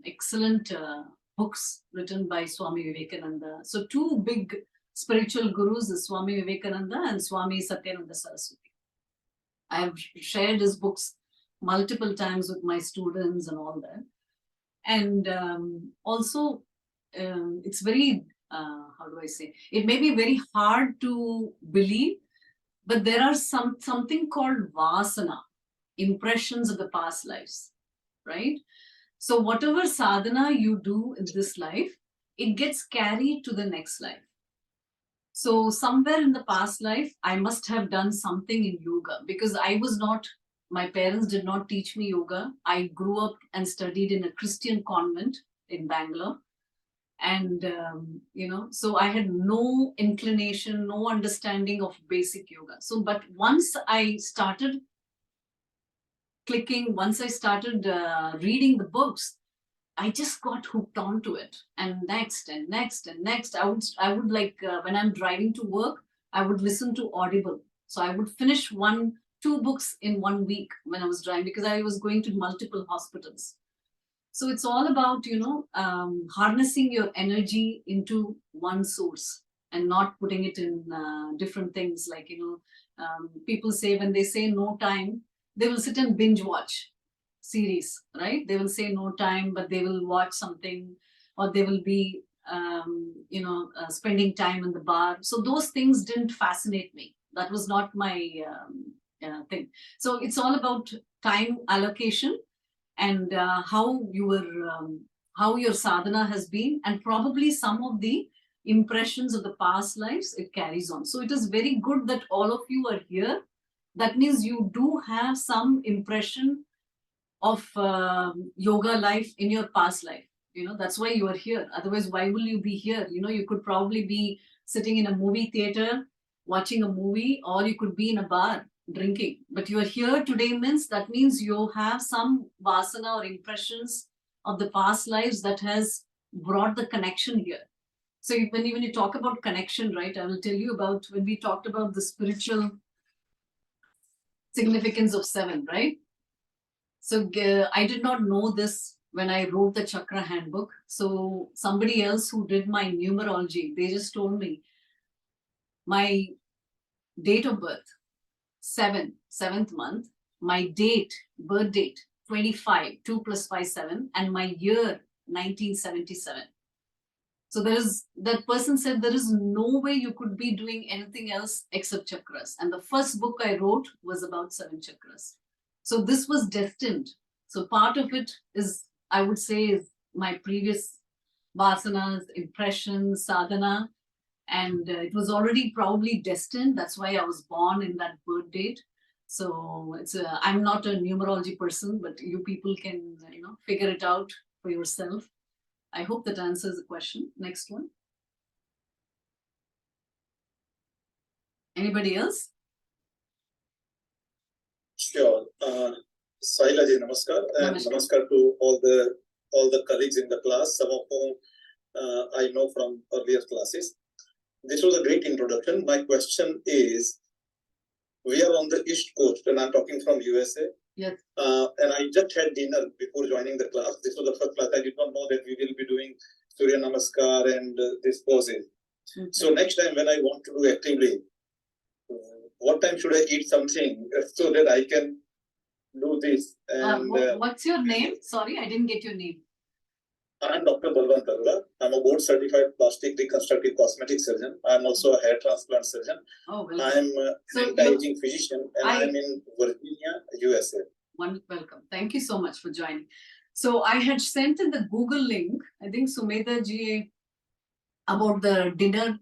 excellent books written by Swami Vivekananda. So two big spiritual gurus is Swami Vivekananda and Swami Satyananda Saraswati. I have shared his books multiple times with my students and all that. And also, it's very, how do I say, it may be very hard to believe, but there are something called vasana, impressions of the past lives, right? So whatever sadhana you do in this life, it gets carried to the next life. So somewhere in the past life, I must have done something in yoga because my parents did not teach me yoga. I grew up and studied in a Christian convent in Bangalore. And, so I had no inclination, no understanding of basic yoga. So, but once I started clicking, once I started reading the books, I just got hooked onto it. And next and next and next, I would like when I'm driving to work, I would listen to Audible. So I would finish 2 books in 1 week when I was driving because I was going to multiple hospitals. So it's all about harnessing your energy into one source and not putting it in different things. Like people say when they say no time, they will sit and binge watch series, right? They will say no time, but they will watch something, or they will be spending time in the bar. So those things didn't fascinate me. That was not my thing. So it's all about time allocation and how your sadhana has been, and probably some of the impressions of the past lives it carries on. So it is very good that all of you are here. That means you do have some impression of yoga life in your past life. That's why you are here. Otherwise, why will you be here? You could probably be sitting in a movie theater watching a movie, or you could be in a bar drinking. But you are here today that means you have some vasana or impressions of the past lives that has brought the connection here. So when you talk about connection, right, I will tell you about when we talked about the spiritual significance of 7, right? So I did not know this when I wrote the Chakra Handbook. So somebody else who did my numerology, they just told me my date of birth, 7th month, my birth date, 25, 2 + 5, 7, and my year, 1977. So that person said there is no way you could be doing anything else except chakras. And the first book I wrote was about 7 chakras. So this was destined. So part of it is, I would say, is my previous vasanas, impressions, sadhana, and it was already probably destined. That's why I was born in that birth date. So I'm not a numerology person, but you people can figure it out for yourself. I hope that answers the question. Next one. Anybody else? Sure. Sailaji, namaskar, and namaskar to all the colleagues in the class, some of whom I know from earlier classes. This was a great introduction. My question is, we are on the East Coast, and I'm talking from USA. Yes. And I just had dinner before joining the class. This was the first class. I did not know that we will be doing Surya Namaskar and this poses. Okay. So next time when I want to do actively, what time should I eat something so that I can do this? And what's your name? Sorry, I didn't get your name. I'm Dr. Balwant Arora. I'm a board certified plastic reconstructive cosmetic surgeon. I'm also a hair transplant surgeon. Oh, well. I'm an anti-aging physician, and I'm in Virginia, USA. Welcome. Thank you so much for joining. So I had sent in the Google link. I think Sumedha ji about dinner,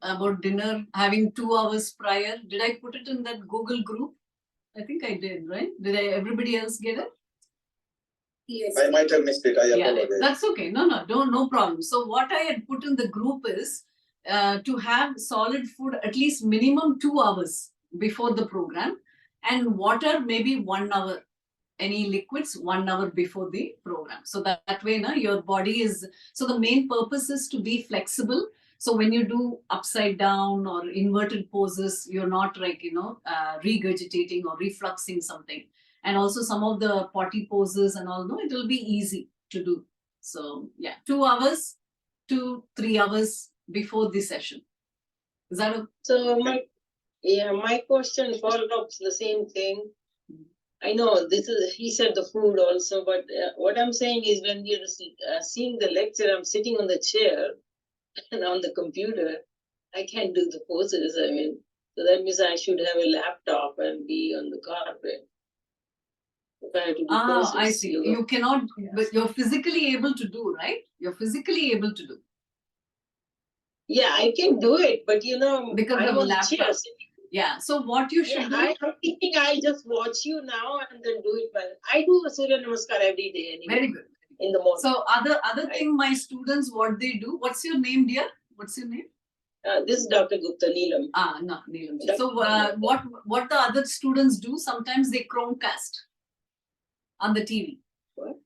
having 2 hours prior. Did I put it in that Google group? I think I did, right? Did everybody else get it? Yes. I might have missed it. I Yeah, apologize. that's okay. No problem. So what I had put in the group is to have solid food at least minimum 2 hours before the program, and water maybe 1 hour. Any liquids 1 hour before the program. So that way, your body is. So the main purpose is to be flexible. So when you do upside down or inverted poses, you're not like regurgitating or refluxing something. And also some of the potty poses and all, it will be easy to do. So yeah, 2 hours to 3 hours before the session. Is that a? So my question followed up the same thing. I know he said the food also, but what I'm saying is when you're seeing the lecture, I'm sitting on the chair and on the computer, I can't do the poses. I mean, so that means I should have a laptop and be on the carpet. If I have to do poses, I see. You cannot, but you're physically able to do, right? You're physically able to do. Yeah, I can do it, but Because I'm of on the laptop. chair. Yeah. So what you should do? I'm thinking I just watch you now and then do it. But I do a Surya Namaskar every day anyway. Very good. In the morning. So other thing, my students, what they do. What's your name, dear? What's your name? This is Dr. Gupta Neelam. No, Neelam. So what the other students do? Sometimes they Chromecast on the TV. What?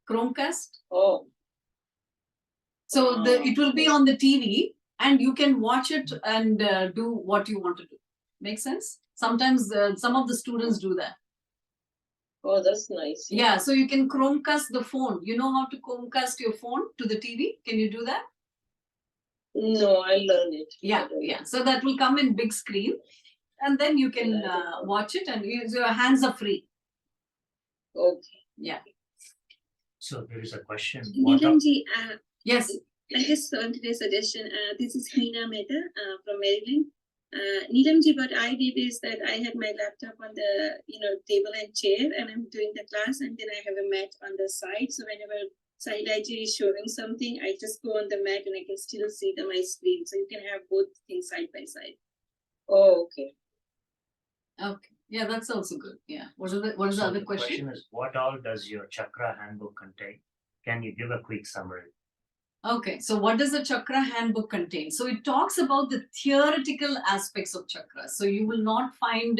Chromecast. Oh. So it will be on the TV, and you can watch it and do what you want to do. Make sense? Sometimes some of the students do that. Oh, that's nice. Yeah, so you can Chromecast the phone. You know how to Chromecast your phone to the TV? Can you do that? No, I learned it. Yeah. So that will come in big screen, and then you can watch it, and your hands are free. Okay. Yeah. So there is a question. Neelamji, Yes. I just wanted a suggestion. This is Hina Mehta from Maryland. Neelamji, what I did is that I had my laptop on the table and chair, and I'm doing the class, and then I have a mat on the side. So whenever Sailaji is showing something, I just go on the mat and I can still see my screen. So you can have both things side by side. Oh, okay. Okay. Yeah, that's also good. Yeah. What is the other question? The question is, what all does your chakra handbook contain? Can you give a quick summary? Okay, so what does the chakra handbook contain? So it talks about the theoretical aspects of chakras. So you will not find,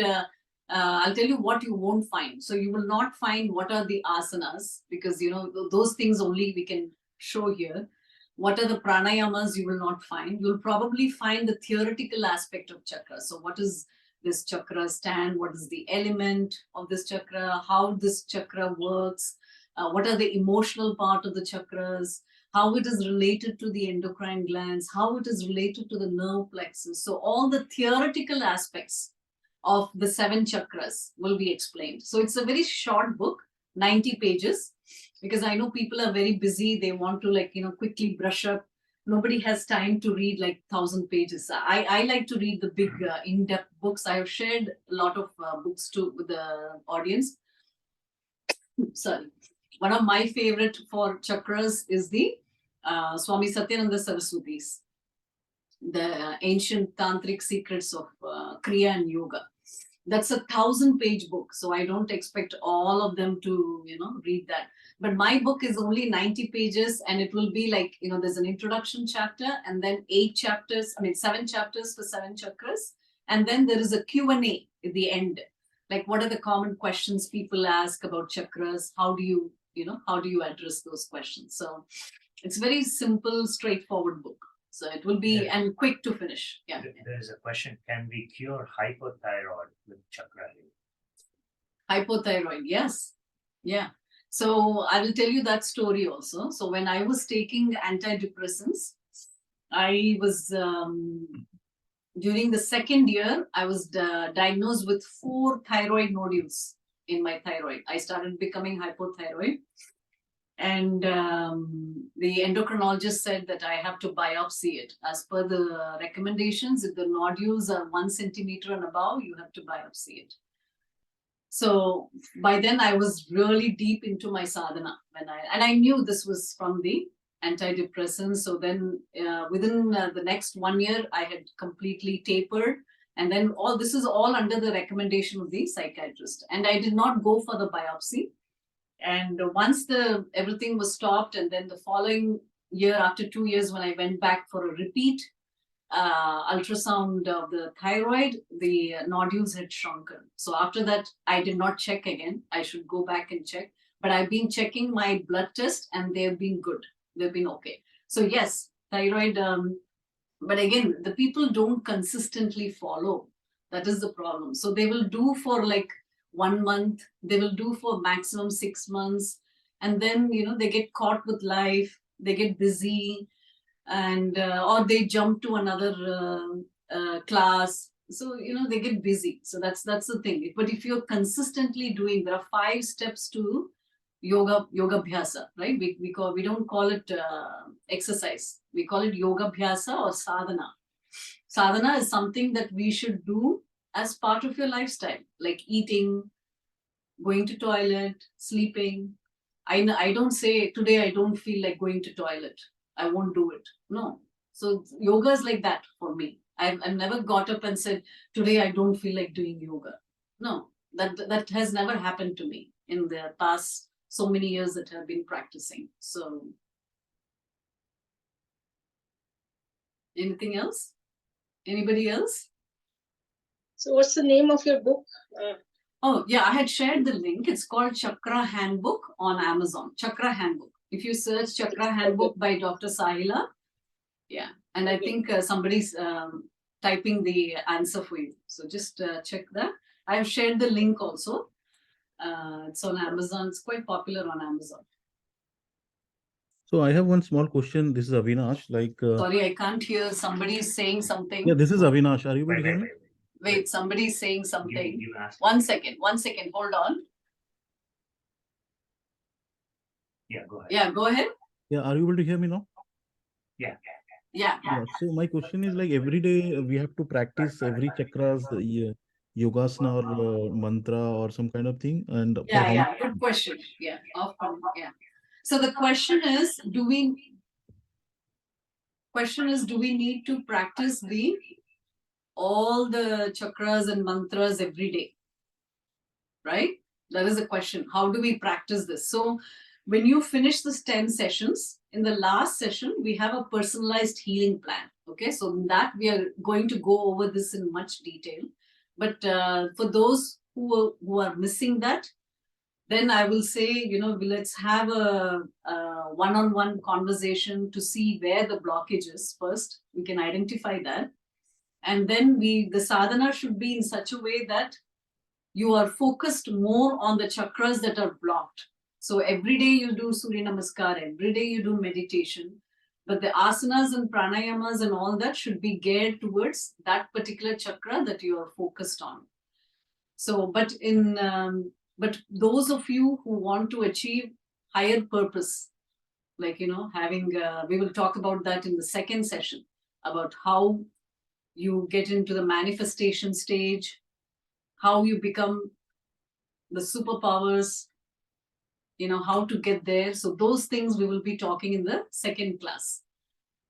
I'll tell you what you won't find. So you will not find what are the asanas, because those things only we can show here. What are the pranayamas you will not find. You'll probably find the theoretical aspect of chakra. So what is this chakra stand? What is the element of this chakra? How this chakra works? What are the emotional part of the chakras? How it is related to the endocrine glands, how it is related to the nerve plexus. So all the theoretical aspects of the 7 chakras will be explained. So it's a very short book, 90 pages, because I know people are very busy. They want to quickly brush up. Nobody has time to read 1,000 pages. I like to read the big in-depth books. I have shared a lot of books with the audience. Sorry. One of my favorite for chakras is the Swami Satyananda Saraswati's, the ancient tantric secrets of Kriya and Yoga. That's a 1,000-page book, so I don't expect all of them to read that. But my book is only 90 pages, and it will be there's an introduction chapter, and then 7 chapters for 7 chakras, and then there is a Q&A at the end. Like, what are the common questions people ask about chakras? How do you address those questions? So it's very simple, straightforward book. So it will be and quick to finish. Yeah. There is a question: can we cure hypothyroid with chakra healing? Hypothyroid, yes. Yeah. So I will tell you that story also. So when I was taking antidepressants, I was during the second year, I was diagnosed with 4 thyroid nodules in my thyroid. I started becoming hypothyroid. And the endocrinologist said that I have to biopsy it. As per the recommendations, if the nodules are 1 centimeter and above, you have to biopsy it. So by then I was really deep into my sadhana and I knew this was from the antidepressants. So then within the next 1 year, I had completely tapered. And then all this is all under the recommendation of the psychiatrist. And I did not go for the biopsy. And once everything was stopped, and then the following year, after 2 years, when I went back for a repeat ultrasound of the thyroid, the nodules had shrunken. So after that, I did not check again. I should go back and check. But I've been checking my blood test and they've been good. They've been okay. So yes, thyroid, but again, the people don't consistently follow. That is the problem. So they will do for like 1 month, they will do for maximum 6 months. And then, they get caught with life, they get busy, and or they jump to another class. So, they get busy. So that's the thing. But if you're consistently doing, there are 5 steps to yoga bhyasa, right? We don't call it exercise. We call it yoga bhyasa or sadhana. Sadhana is something that we should do as part of your lifestyle, like eating, going to toilet, sleeping. I don't say today I don't feel like going to toilet, I won't do it. No. So yoga is like that for me. I've never got up and said today I don't feel like doing yoga. No, that has never happened to me in the past so many years that I've been practicing. So anything else? Anybody else? So what's the name of your book? Oh, yeah, I had shared the link. It's called Chakra Handbook on Amazon. Chakra Handbook. If you search Chakra Handbook by Dr. Sahila, yeah. And I think somebody's typing the answer for you. So just check that. I have shared the link also. It's on Amazon. It's quite popular on Amazon. So I have one small question. This is Avinash. Sorry, I can't hear. Somebody's saying something. Yeah, this is Avinash. Are you able to Wait, hear wait, me? wait. Wait, somebody's saying something. You asked. One second. Hold on. Yeah, go ahead. Yeah, go ahead. Yeah, are you able to hear me now? Yeah. Yeah. Yeah. So my question is like every day we have to practice every chakras, yogasana or mantra or some kind of thing. And for how Yeah. Good question. Yeah. Often. Yeah. So the question is, do we need to practice all the chakras and mantras every day? Right? That is the question. How do we practice this? So when you finish this 10 sessions, in the last session, we have a personalized healing plan. Okay, so in that we are going to go over this in much detail. But for those who are missing that, then I will say, let's have a one-on-one conversation to see where the blockage is first. We can identify that. And then the sadhana should be in such a way that you are focused more on the chakras that are blocked. So every day you do Surya Namaskar, every day you do meditation, but the asanas and pranayamas and all that should be geared towards that particular chakra that you are focused on. So, but those of you who want to achieve higher purpose, like, having, we will talk about that in the second session, about how you get into the manifestation stage, how you become the superpowers, how to get there. So those things we will be talking in the second class.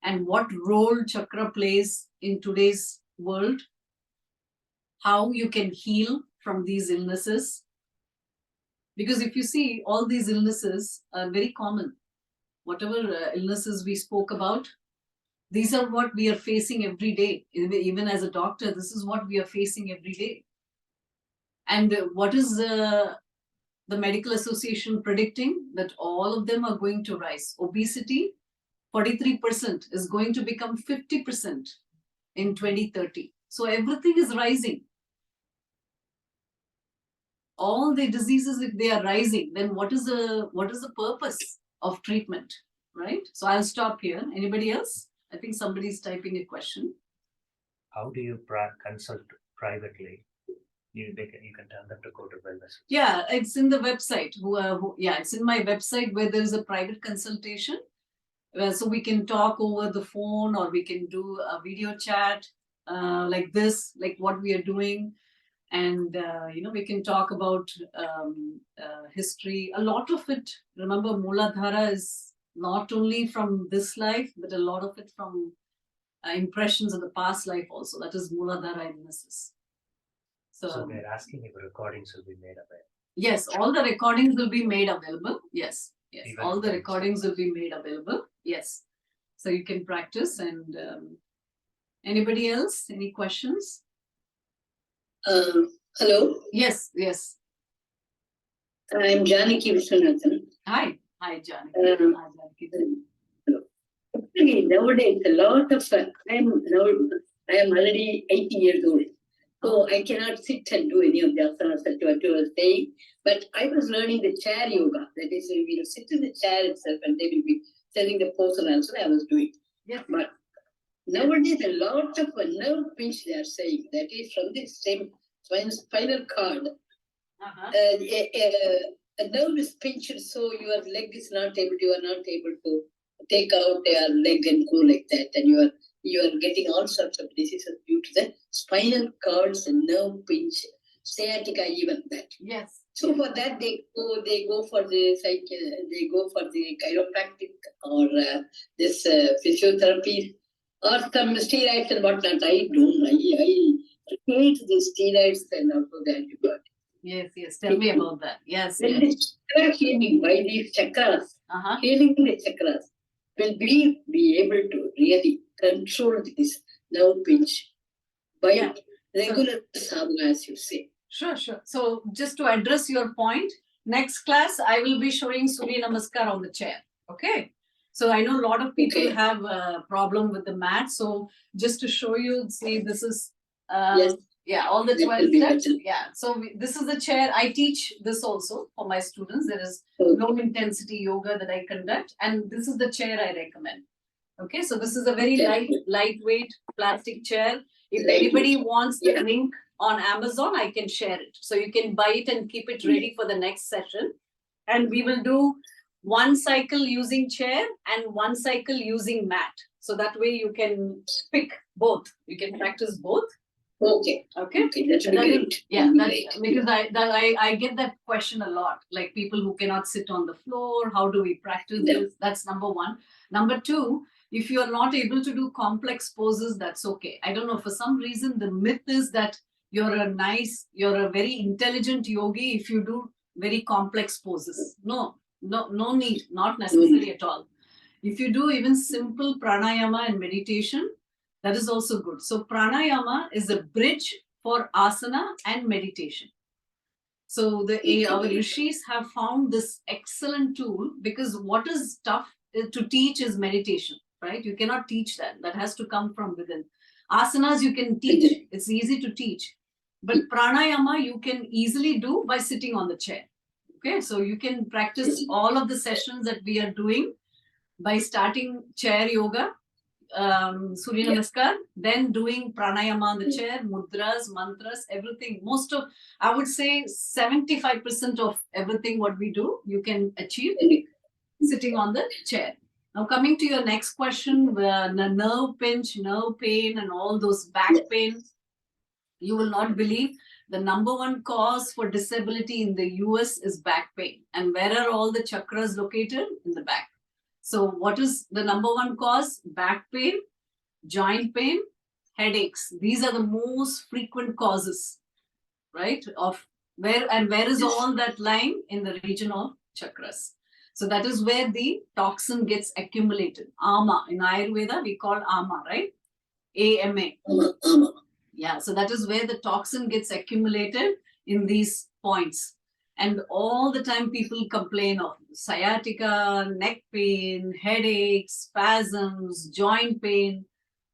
And what role chakra plays in today's world, how you can heal from these illnesses. Because if you see, all these illnesses are very common. Whatever illnesses we spoke about, these are what we are facing every day. Even as a doctor, this is what we are facing every day. And what is the Medical Association predicting? That all of them are going to rise. Obesity, 43% is going to become 50% in 2030. So everything is rising. All the diseases, if they are rising, then what is the purpose of treatment, right? So I'll stop here. Anybody else? I think somebody's typing a question. How do you consult privately? You can tell them to go to wellness. Yeah, it's in the website. It's in my website where there is a private consultation. So we can talk over the phone, or we can do a video chat like this, like what we are doing. And, we can talk about history. A lot of it, remember, Mooladhara is not only from this life, but a lot of it from impressions of the past life also. That is Mooladhara illnesses. So they're asking if recordings will be made available. Yes, all the recordings will be made available. Yes, yes, Even all the then, recordings will be made available. Yes, so you can practice. And anybody else? Any questions? Hello, Yes, yes. I'm Janaki Viswanathan. Hi, hi, Johnny. Um, Hi, Janaki. Actually, nowadays, a lot of I am already 80 years old, so I cannot sit and do any of the asanas that what you were saying. But I was learning the chair yoga. That is, we will sit in the chair itself, and they will be telling the pose and also I was doing. Yeah. But nowadays, a lot of nerve pinch they are saying. That is from the same spinal cord. Uh-huh. A nerve is pinched, so your leg is not able. You are not able to take out your leg and go like that, and you are getting all sorts of diseases due to the spinal cords and nerve pinch, sciatica, even that. Yes. So for that they go for the they go for the chiropractic or this physiotherapy or some steroids and whatnot. I hate the steroids and also the antibiotics. Yes, yes. Tell me about that. Yes, When yes. the chakra healing by these chakras, Uh-huh. healing the chakras, will be able to really control this nerve pinch by Yeah. regular sadhana, as you say. Sure, sure. So just to address your point, next class I will be showing Surya Namaskar on the chair. Okay. So I know a lot of people Okay. have a problem with the mat. So just to show you, see, this is Yes. yeah, all the That 12 will be steps. better. Yeah. So this is the chair. I teach this also for my students. There is Okay. low intensity yoga that I conduct, and this is the chair I recommend. Okay, so this is a very Okay. lightweight plastic chair. If Lightweight. anybody wants the Yeah. link on Amazon, I can share it. So you can buy it and keep it ready for the next session. And we will do one cycle using chair and one cycle using mat. So that way you can pick both. You can practice both. Okay. Okay. Okay, that will That be is- great. Yeah, Great. because I get that question a lot. Like people who cannot sit on the floor, how do we practice Yeah. this? That's number one. Number two, if you are not able to do complex poses, that's okay. I don't know, for some reason, the myth is that you're a very intelligent yogi if you do very complex poses. No need, not necessary at all. If you do even simple pranayama and meditation, that is also good. So pranayama is a bridge for asana and meditation. So our rishis have found this excellent tool, because what is tough to teach is meditation, right? You cannot teach that. That has to come from within. Asanas you can teach. It's easy to teach. But pranayama you can easily do by sitting on the chair. Okay, so you can practice all of the sessions that we are doing by starting chair yoga, Surya Namaskar, then doing pranayama on the chair, mudras, mantras, everything. I would say 75% of everything what we do, you can achieve sitting on the chair. Now coming to your next question, the nerve pinch, nerve pain and all those back pain, you will not believe the number one cause for disability in the US is back pain. And where are all the chakras located? In the back. So what is the number one cause? Back pain, joint pain, headaches. These are the most frequent causes, right? Of where is all that lying? In the region of chakras. So that is where the toxin gets accumulated. Ama. In Ayurveda, we call ama, right? AMA. Yeah, so that is where the toxin gets accumulated in these points. And all the time people complain of sciatica, neck pain, headaches, spasms, joint pain.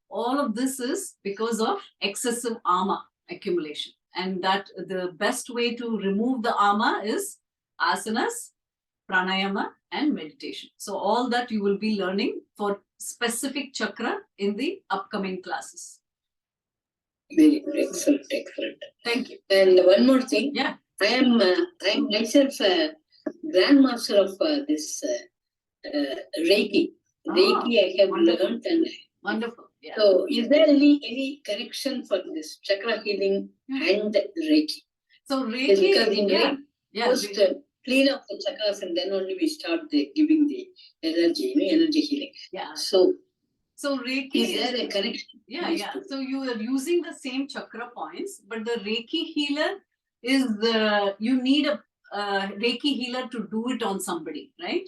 All of this is because of excessive ama accumulation. And that the best way to remove the ama is asanas, pranayama, and meditation. So all that you will be learning for specific chakra in the upcoming classes. Very good, excellent, excellent. Thank you. And one more thing. Yeah. I am myself a grandmaster of this Reiki. Reiki I have wonderful. learned, and Wonderful. Yeah. so is there any connection for this chakra healing and Reiki? So Yes, Reiki, because in Reiki, most clean up the chakras, and then only we start giving the energy, energy healing. Yeah. So So Reiki is there a connection? Yeah, yeah. So you are using the same chakra points, but the Reiki healer is you need a Reiki healer to do it on somebody, right?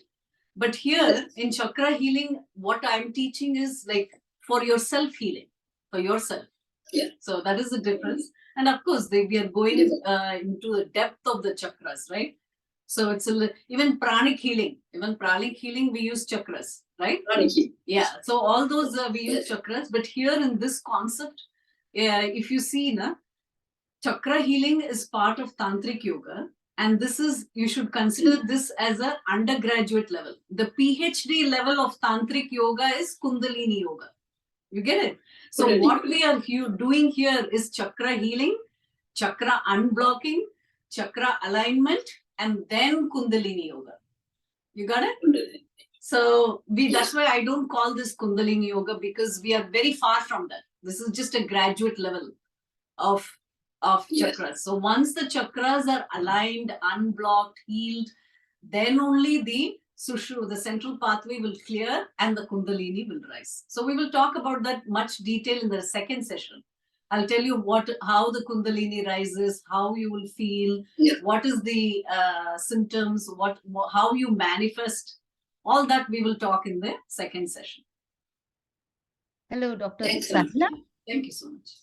But here in chakra healing, what I'm teaching is like for your self healing, for yourself. Yeah. So that is the difference. And of course, we are going into the depth of the chakras, right? So it's even pranic healing. Even pranic healing, we use chakras, right? Yeah. So all those we use chakras, but here in this concept, if you see, chakra healing is part of tantric yoga, and this is, you should consider this as an undergraduate level. The PhD level of tantric yoga is Kundalini yoga. You get it? So what we are doing here is chakra healing, chakra unblocking, chakra alignment, and then Kundalini yoga. You got it? So that's why I don't call this Kundalini yoga, because we are very far from that. This is just a graduate level of chakras. So once the chakras are aligned, unblocked, healed, then only the Sushru, the central pathway, will clear and the Kundalini will rise. So we will talk about that much detail in the second session. I'll tell you how the Kundalini rises, how you will feel, what is the symptoms, how you manifest. All that we will talk in the second session. Hello, Dr. Sahila. Thank you so much.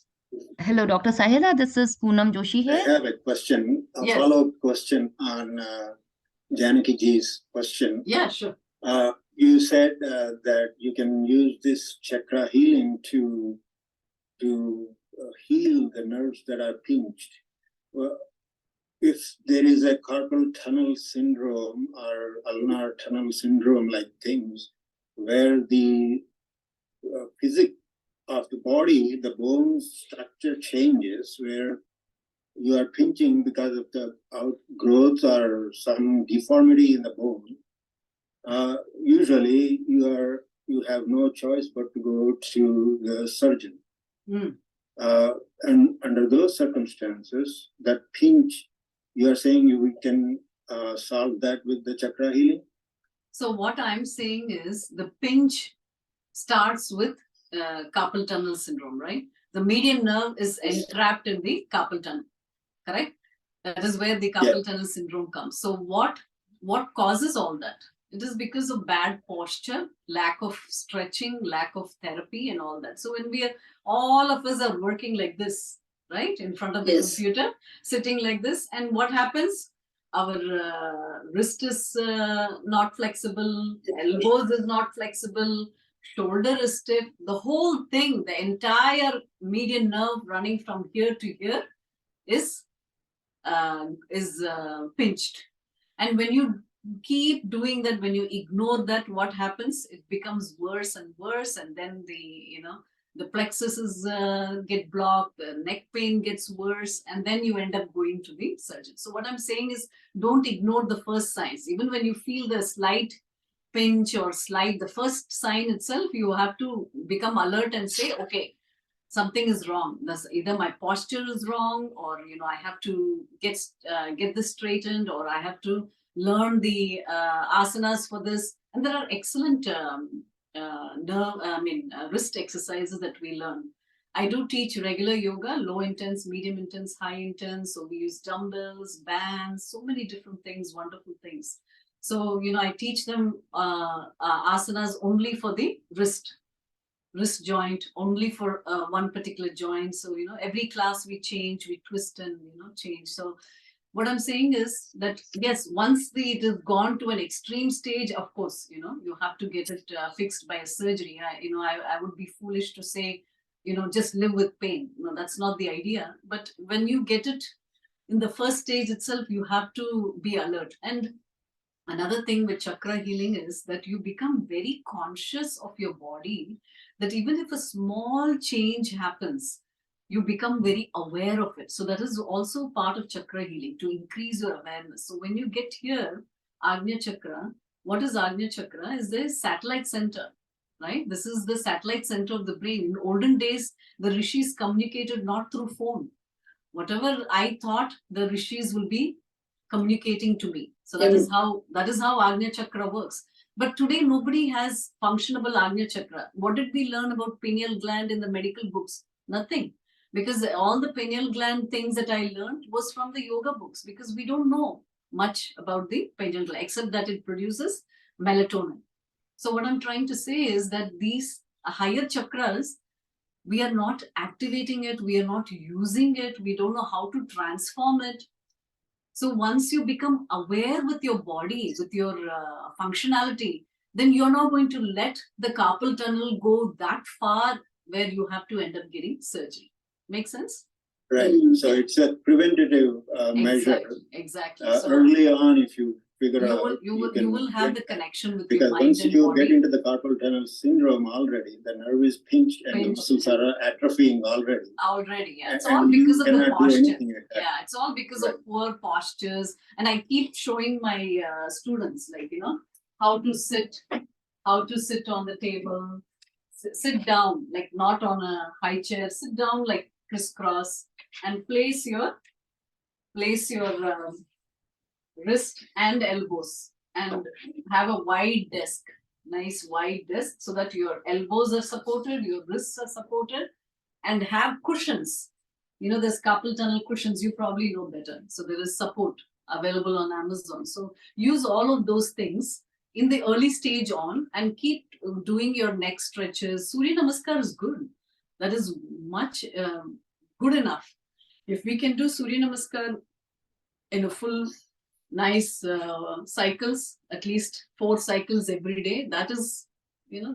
Hello, Dr. Sahila. This is Poonam Joshi here. I have a question, a follow-up question on Janaki ji's question. Yeah, sure. You said that you can use this chakra healing to heal the nerves that are pinched. Well, if there is a carpal tunnel syndrome or ulnar tunnel syndrome like things, where the physics of the body, the bone structure changes, where you are pinching because of the outgrowth or some deformity in the bone, usually you have no choice but to go to the surgeon. And under those circumstances, that pinch, you are saying we can solve that with the chakra healing? So what I'm saying is the pinch starts with carpal tunnel syndrome, right? The median nerve is entrapped in the carpal tunnel, correct? That is where the carpal tunnel syndrome comes. So what causes all that? It is because of bad posture, lack of stretching, lack of therapy and all that. So when all of us are working like this, right? In front of the computer, sitting like this, and what happens? Our wrist is not flexible, elbows is not flexible, shoulder is stiff. The whole thing, the entire median nerve running from here to here is pinched. And when you keep doing that, when you ignore that, what happens? It becomes worse and worse, and then the plexuses get blocked, the neck pain gets worse, and then you end up going to the surgeon. So what I'm saying is, don't ignore the first signs. Even when you feel the slight pinch or the first sign itself, you have to become alert and say, okay, something is wrong. Either my posture is wrong, or I have to get this straightened, or I have to learn the asanas for this. And there are excellent wrist exercises that we learn. I do teach regular yoga, low intense, medium intense, high intense. So we use dumbbells, bands, so many different things, wonderful things. So, I teach them asanas only for the wrist joint, only for one particular joint. So, every class we change, we twist and, change. So what I'm saying is that, yes, once it has gone to an extreme stage, of course, you have to get it fixed by a surgery. I would be foolish to say, just live with pain. No, that's not the idea. But when you get it in the first stage itself, you have to be alert. And another thing with chakra healing is that you become very conscious of your body, that even if a small change happens, you become very aware of it. So that is also part of chakra healing, to increase your awareness. So when you get here, Agnya Chakra, what is Agnya Chakra? Is the satellite center, right? This is the satellite center of the brain. In olden days, the rishis communicated not through phone. Whatever I thought, the rishis will be communicating to me. So that is how Agnya Chakra works. But today nobody has functionable Agnya Chakra. What did we learn about pineal gland in the medical books? Nothing. Because all the pineal gland things that I learned was from the yoga books, because we don't know much about the pineal gland except that it produces melatonin. So what I'm trying to say is that these higher chakras, we are not activating it, we are not using it, we don't know how to transform it. So once you become aware with your body, with your functionality, then you're not going to let the carpal tunnel go that far where you have to end up getting surgery. Make sense? Right. So it's a preventative measure. Exactly. Early on, if you figure out, you will have the connection with your because mind once and you body. get into the carpal tunnel syndrome already, the nerve is pinched and the muscles are atrophying already. Yeah. It's all because of the posture. Like It's all because of poor postures. And I keep showing my students, like, how to sit on the table, sit down, like not on a high chair, sit down like crisscross, and place your wrist and elbows, and have a wide desk, nice wide desk, so that your elbows are supported, your wrists are supported, and have cushions. There's carpal tunnel cushions, you probably know better. So there is support available on Amazon. So use all of those things in the early stage on, and keep doing your neck stretches. Surya Namaskar is good. That is much good enough. If we can do Surya Namaskar in a full nice cycles, at least 4 cycles every day, that is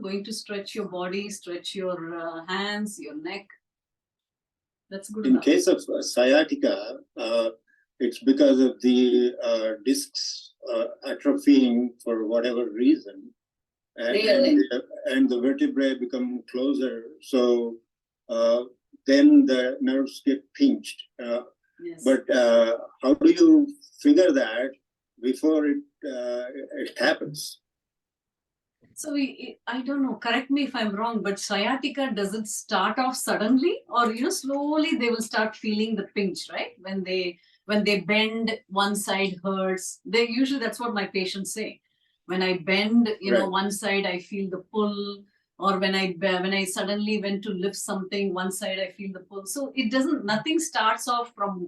going to stretch your body, stretch your hands, your neck. That's good enough. In case of sciatica, it's because of the discs atrophying for whatever reason, and the vertebrae become closer, so then the nerves get pinched. Yes. But how do you figure that before it happens? So I don't know, correct me if I'm wrong, but sciatica, does it start off suddenly, or slowly they will start feeling the pinch, right? When they bend, one side hurts. Usually that's what my patients say. When I bend, Right. one side I feel the pull, or when I suddenly went to lift something, one side I feel the pull. So nothing starts off from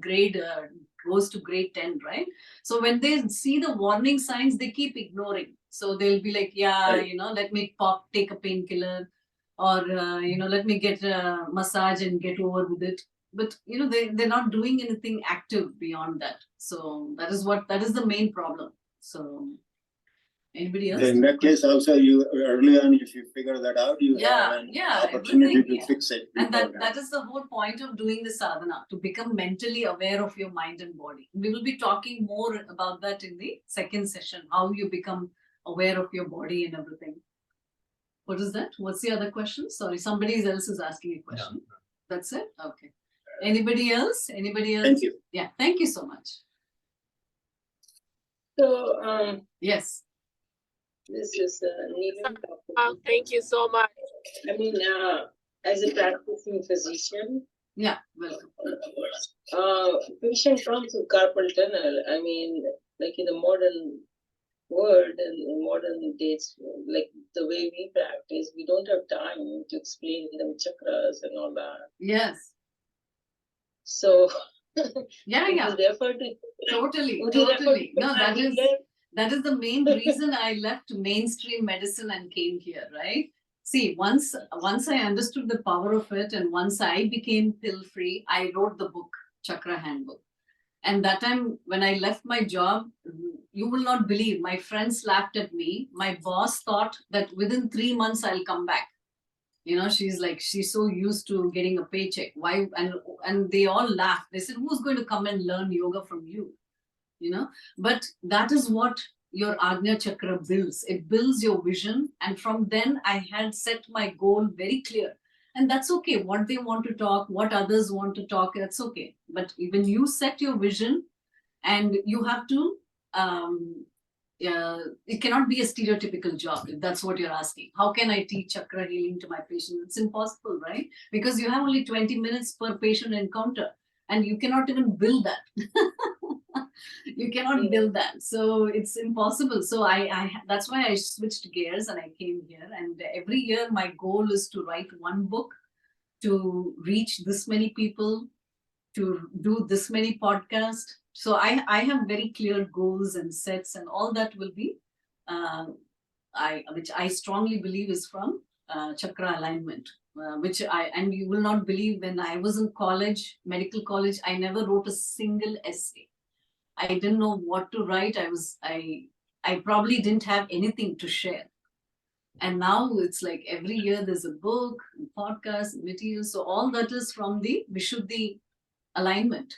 goes to grade 10, right? So when they see the warning signs, they keep ignoring. So they'll be like, Right. let me take a painkiller, or let me get a massage and get over with it. But they're not doing anything active beyond that. So that is the main problem. So anybody else? In that case, also, you early on, if you figure that out, you Yeah, have an yeah, opportunity everything, to fix it. And beforehand. that is the whole point of doing the sadhana, to become mentally aware of your mind and body. We will be talking more about that in the second session, how you become aware of your body and everything. What is that? What's the other question? Sorry, somebody else is asking a question. Yeah. That's it? Okay. Anybody else? Thank you. Yeah, thank you so much. So, Yes. this is Neelam. Thank you so much. I mean, as a practicing physician, Yeah, welcome. patient comes with carpal tunnel. I mean, like in the modern world and in modern days, like the way we practice, we don't have time to explain them chakras and all that. Yes. So, Yeah. would you refer to Totally. would you refer Totally. to No, that that is the main reason I left mainstream medicine and came here, right? See, once I understood the power of it, and once I became pill-free, I wrote the book, Chakra Handbook. And that time when I left my job, you will not believe, my friends laughed at me. My boss thought that within 3 months I'll come back. She's so used to getting a paycheck. Why? And they all laughed. They said, who's going to come and learn yoga from you? But that is what your Agnya Chakra builds. It builds your vision. And from then I had set my goal very clear. And that's okay. What they want to talk, what others want to talk, that's okay. But when you set your vision, and you have to, it cannot be a stereotypical job, if that's what you're asking. How can I teach chakra healing to my patient? It's impossible, right? Because you have only 20 minutes per patient encounter. and you cannot even build that. You cannot build that, so it's impossible. So I that's why I switched gears and I came here. And every year my goal is to write one book, to reach this many people, to do this many podcasts. So I have very clear goals and sets, and all that will be, which I strongly believe is from chakra alignment. And you will not believe, when I was in college, medical college, I never wrote a single essay. I didn't know what to write. I probably didn't have anything to share. And now it's like every year there's a book, podcast, material. So all that is from the Vishuddhi alignment.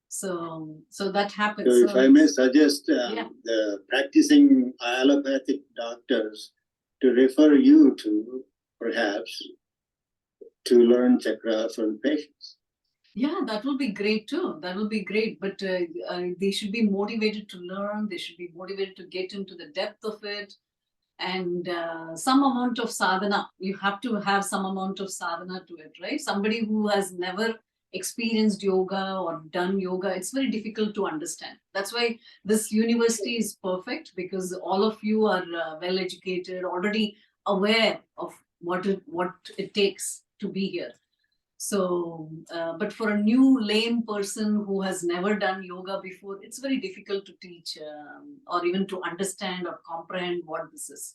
So that happens. So if I may suggest, Yeah. the practicing allopathic doctors to refer you to, perhaps, to learn chakra from patients. Yeah, that will be great too. That will be great. But they should be motivated to learn. They should be motivated to get into the depth of it. And some amount of sadhana. You have to have some amount of sadhana to it, right? Somebody who has never experienced yoga or done yoga, it's very difficult to understand. That's why this university is perfect, because all of you are well educated, already aware of what it takes to be here. So, but for a new lame person who has never done yoga before, it's very difficult to teach or even to understand or comprehend what this is.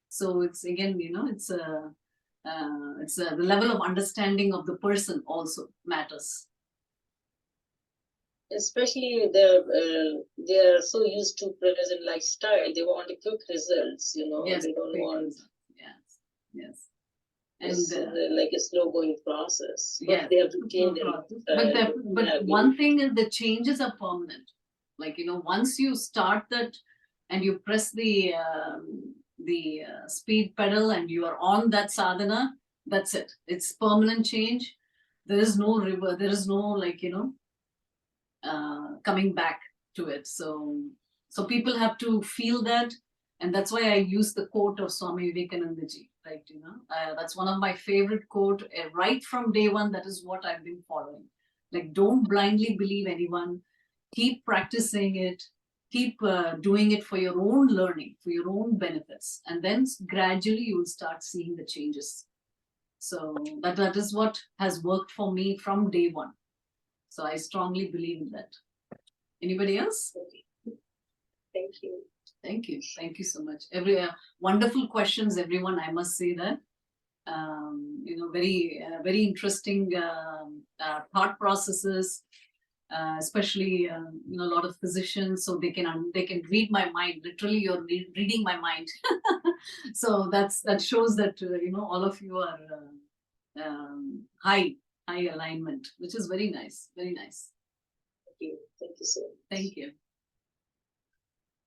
So it's, again, it's the level of understanding of the person also matters. Especially they are so used to present lifestyle. They want quick results. Yes, they don't want. Yes. It's like a slow going process. But Yeah, they have to change their but one thing is, the changes are permanent. Like, once you start that and you press the speed pedal and you are on that sadhana, that's it. It's permanent change. There is no river. There is no, coming back to it. So people have to feel that. And that's why I use the quote of Swami Vivekananda ji, right? That's one of my favorite quote, right from day one. That is what I've been following. Like, don't blindly believe anyone. Keep practicing it. Keep doing it for your own learning, for your own benefits. And then gradually you will start seeing the changes. So that is what has worked for me from day one. So I strongly believe in that. Anybody else? Thank you. Thank you. Thank you so much. Wonderful questions, everyone. I must say that. Very interesting thought processes, especially a lot of physicians, so they can read my mind. Literally, you're reading my mind. So that shows that all of you are high alignment, which is very nice. Very nice. Thank you. Thank you so much. Thank you.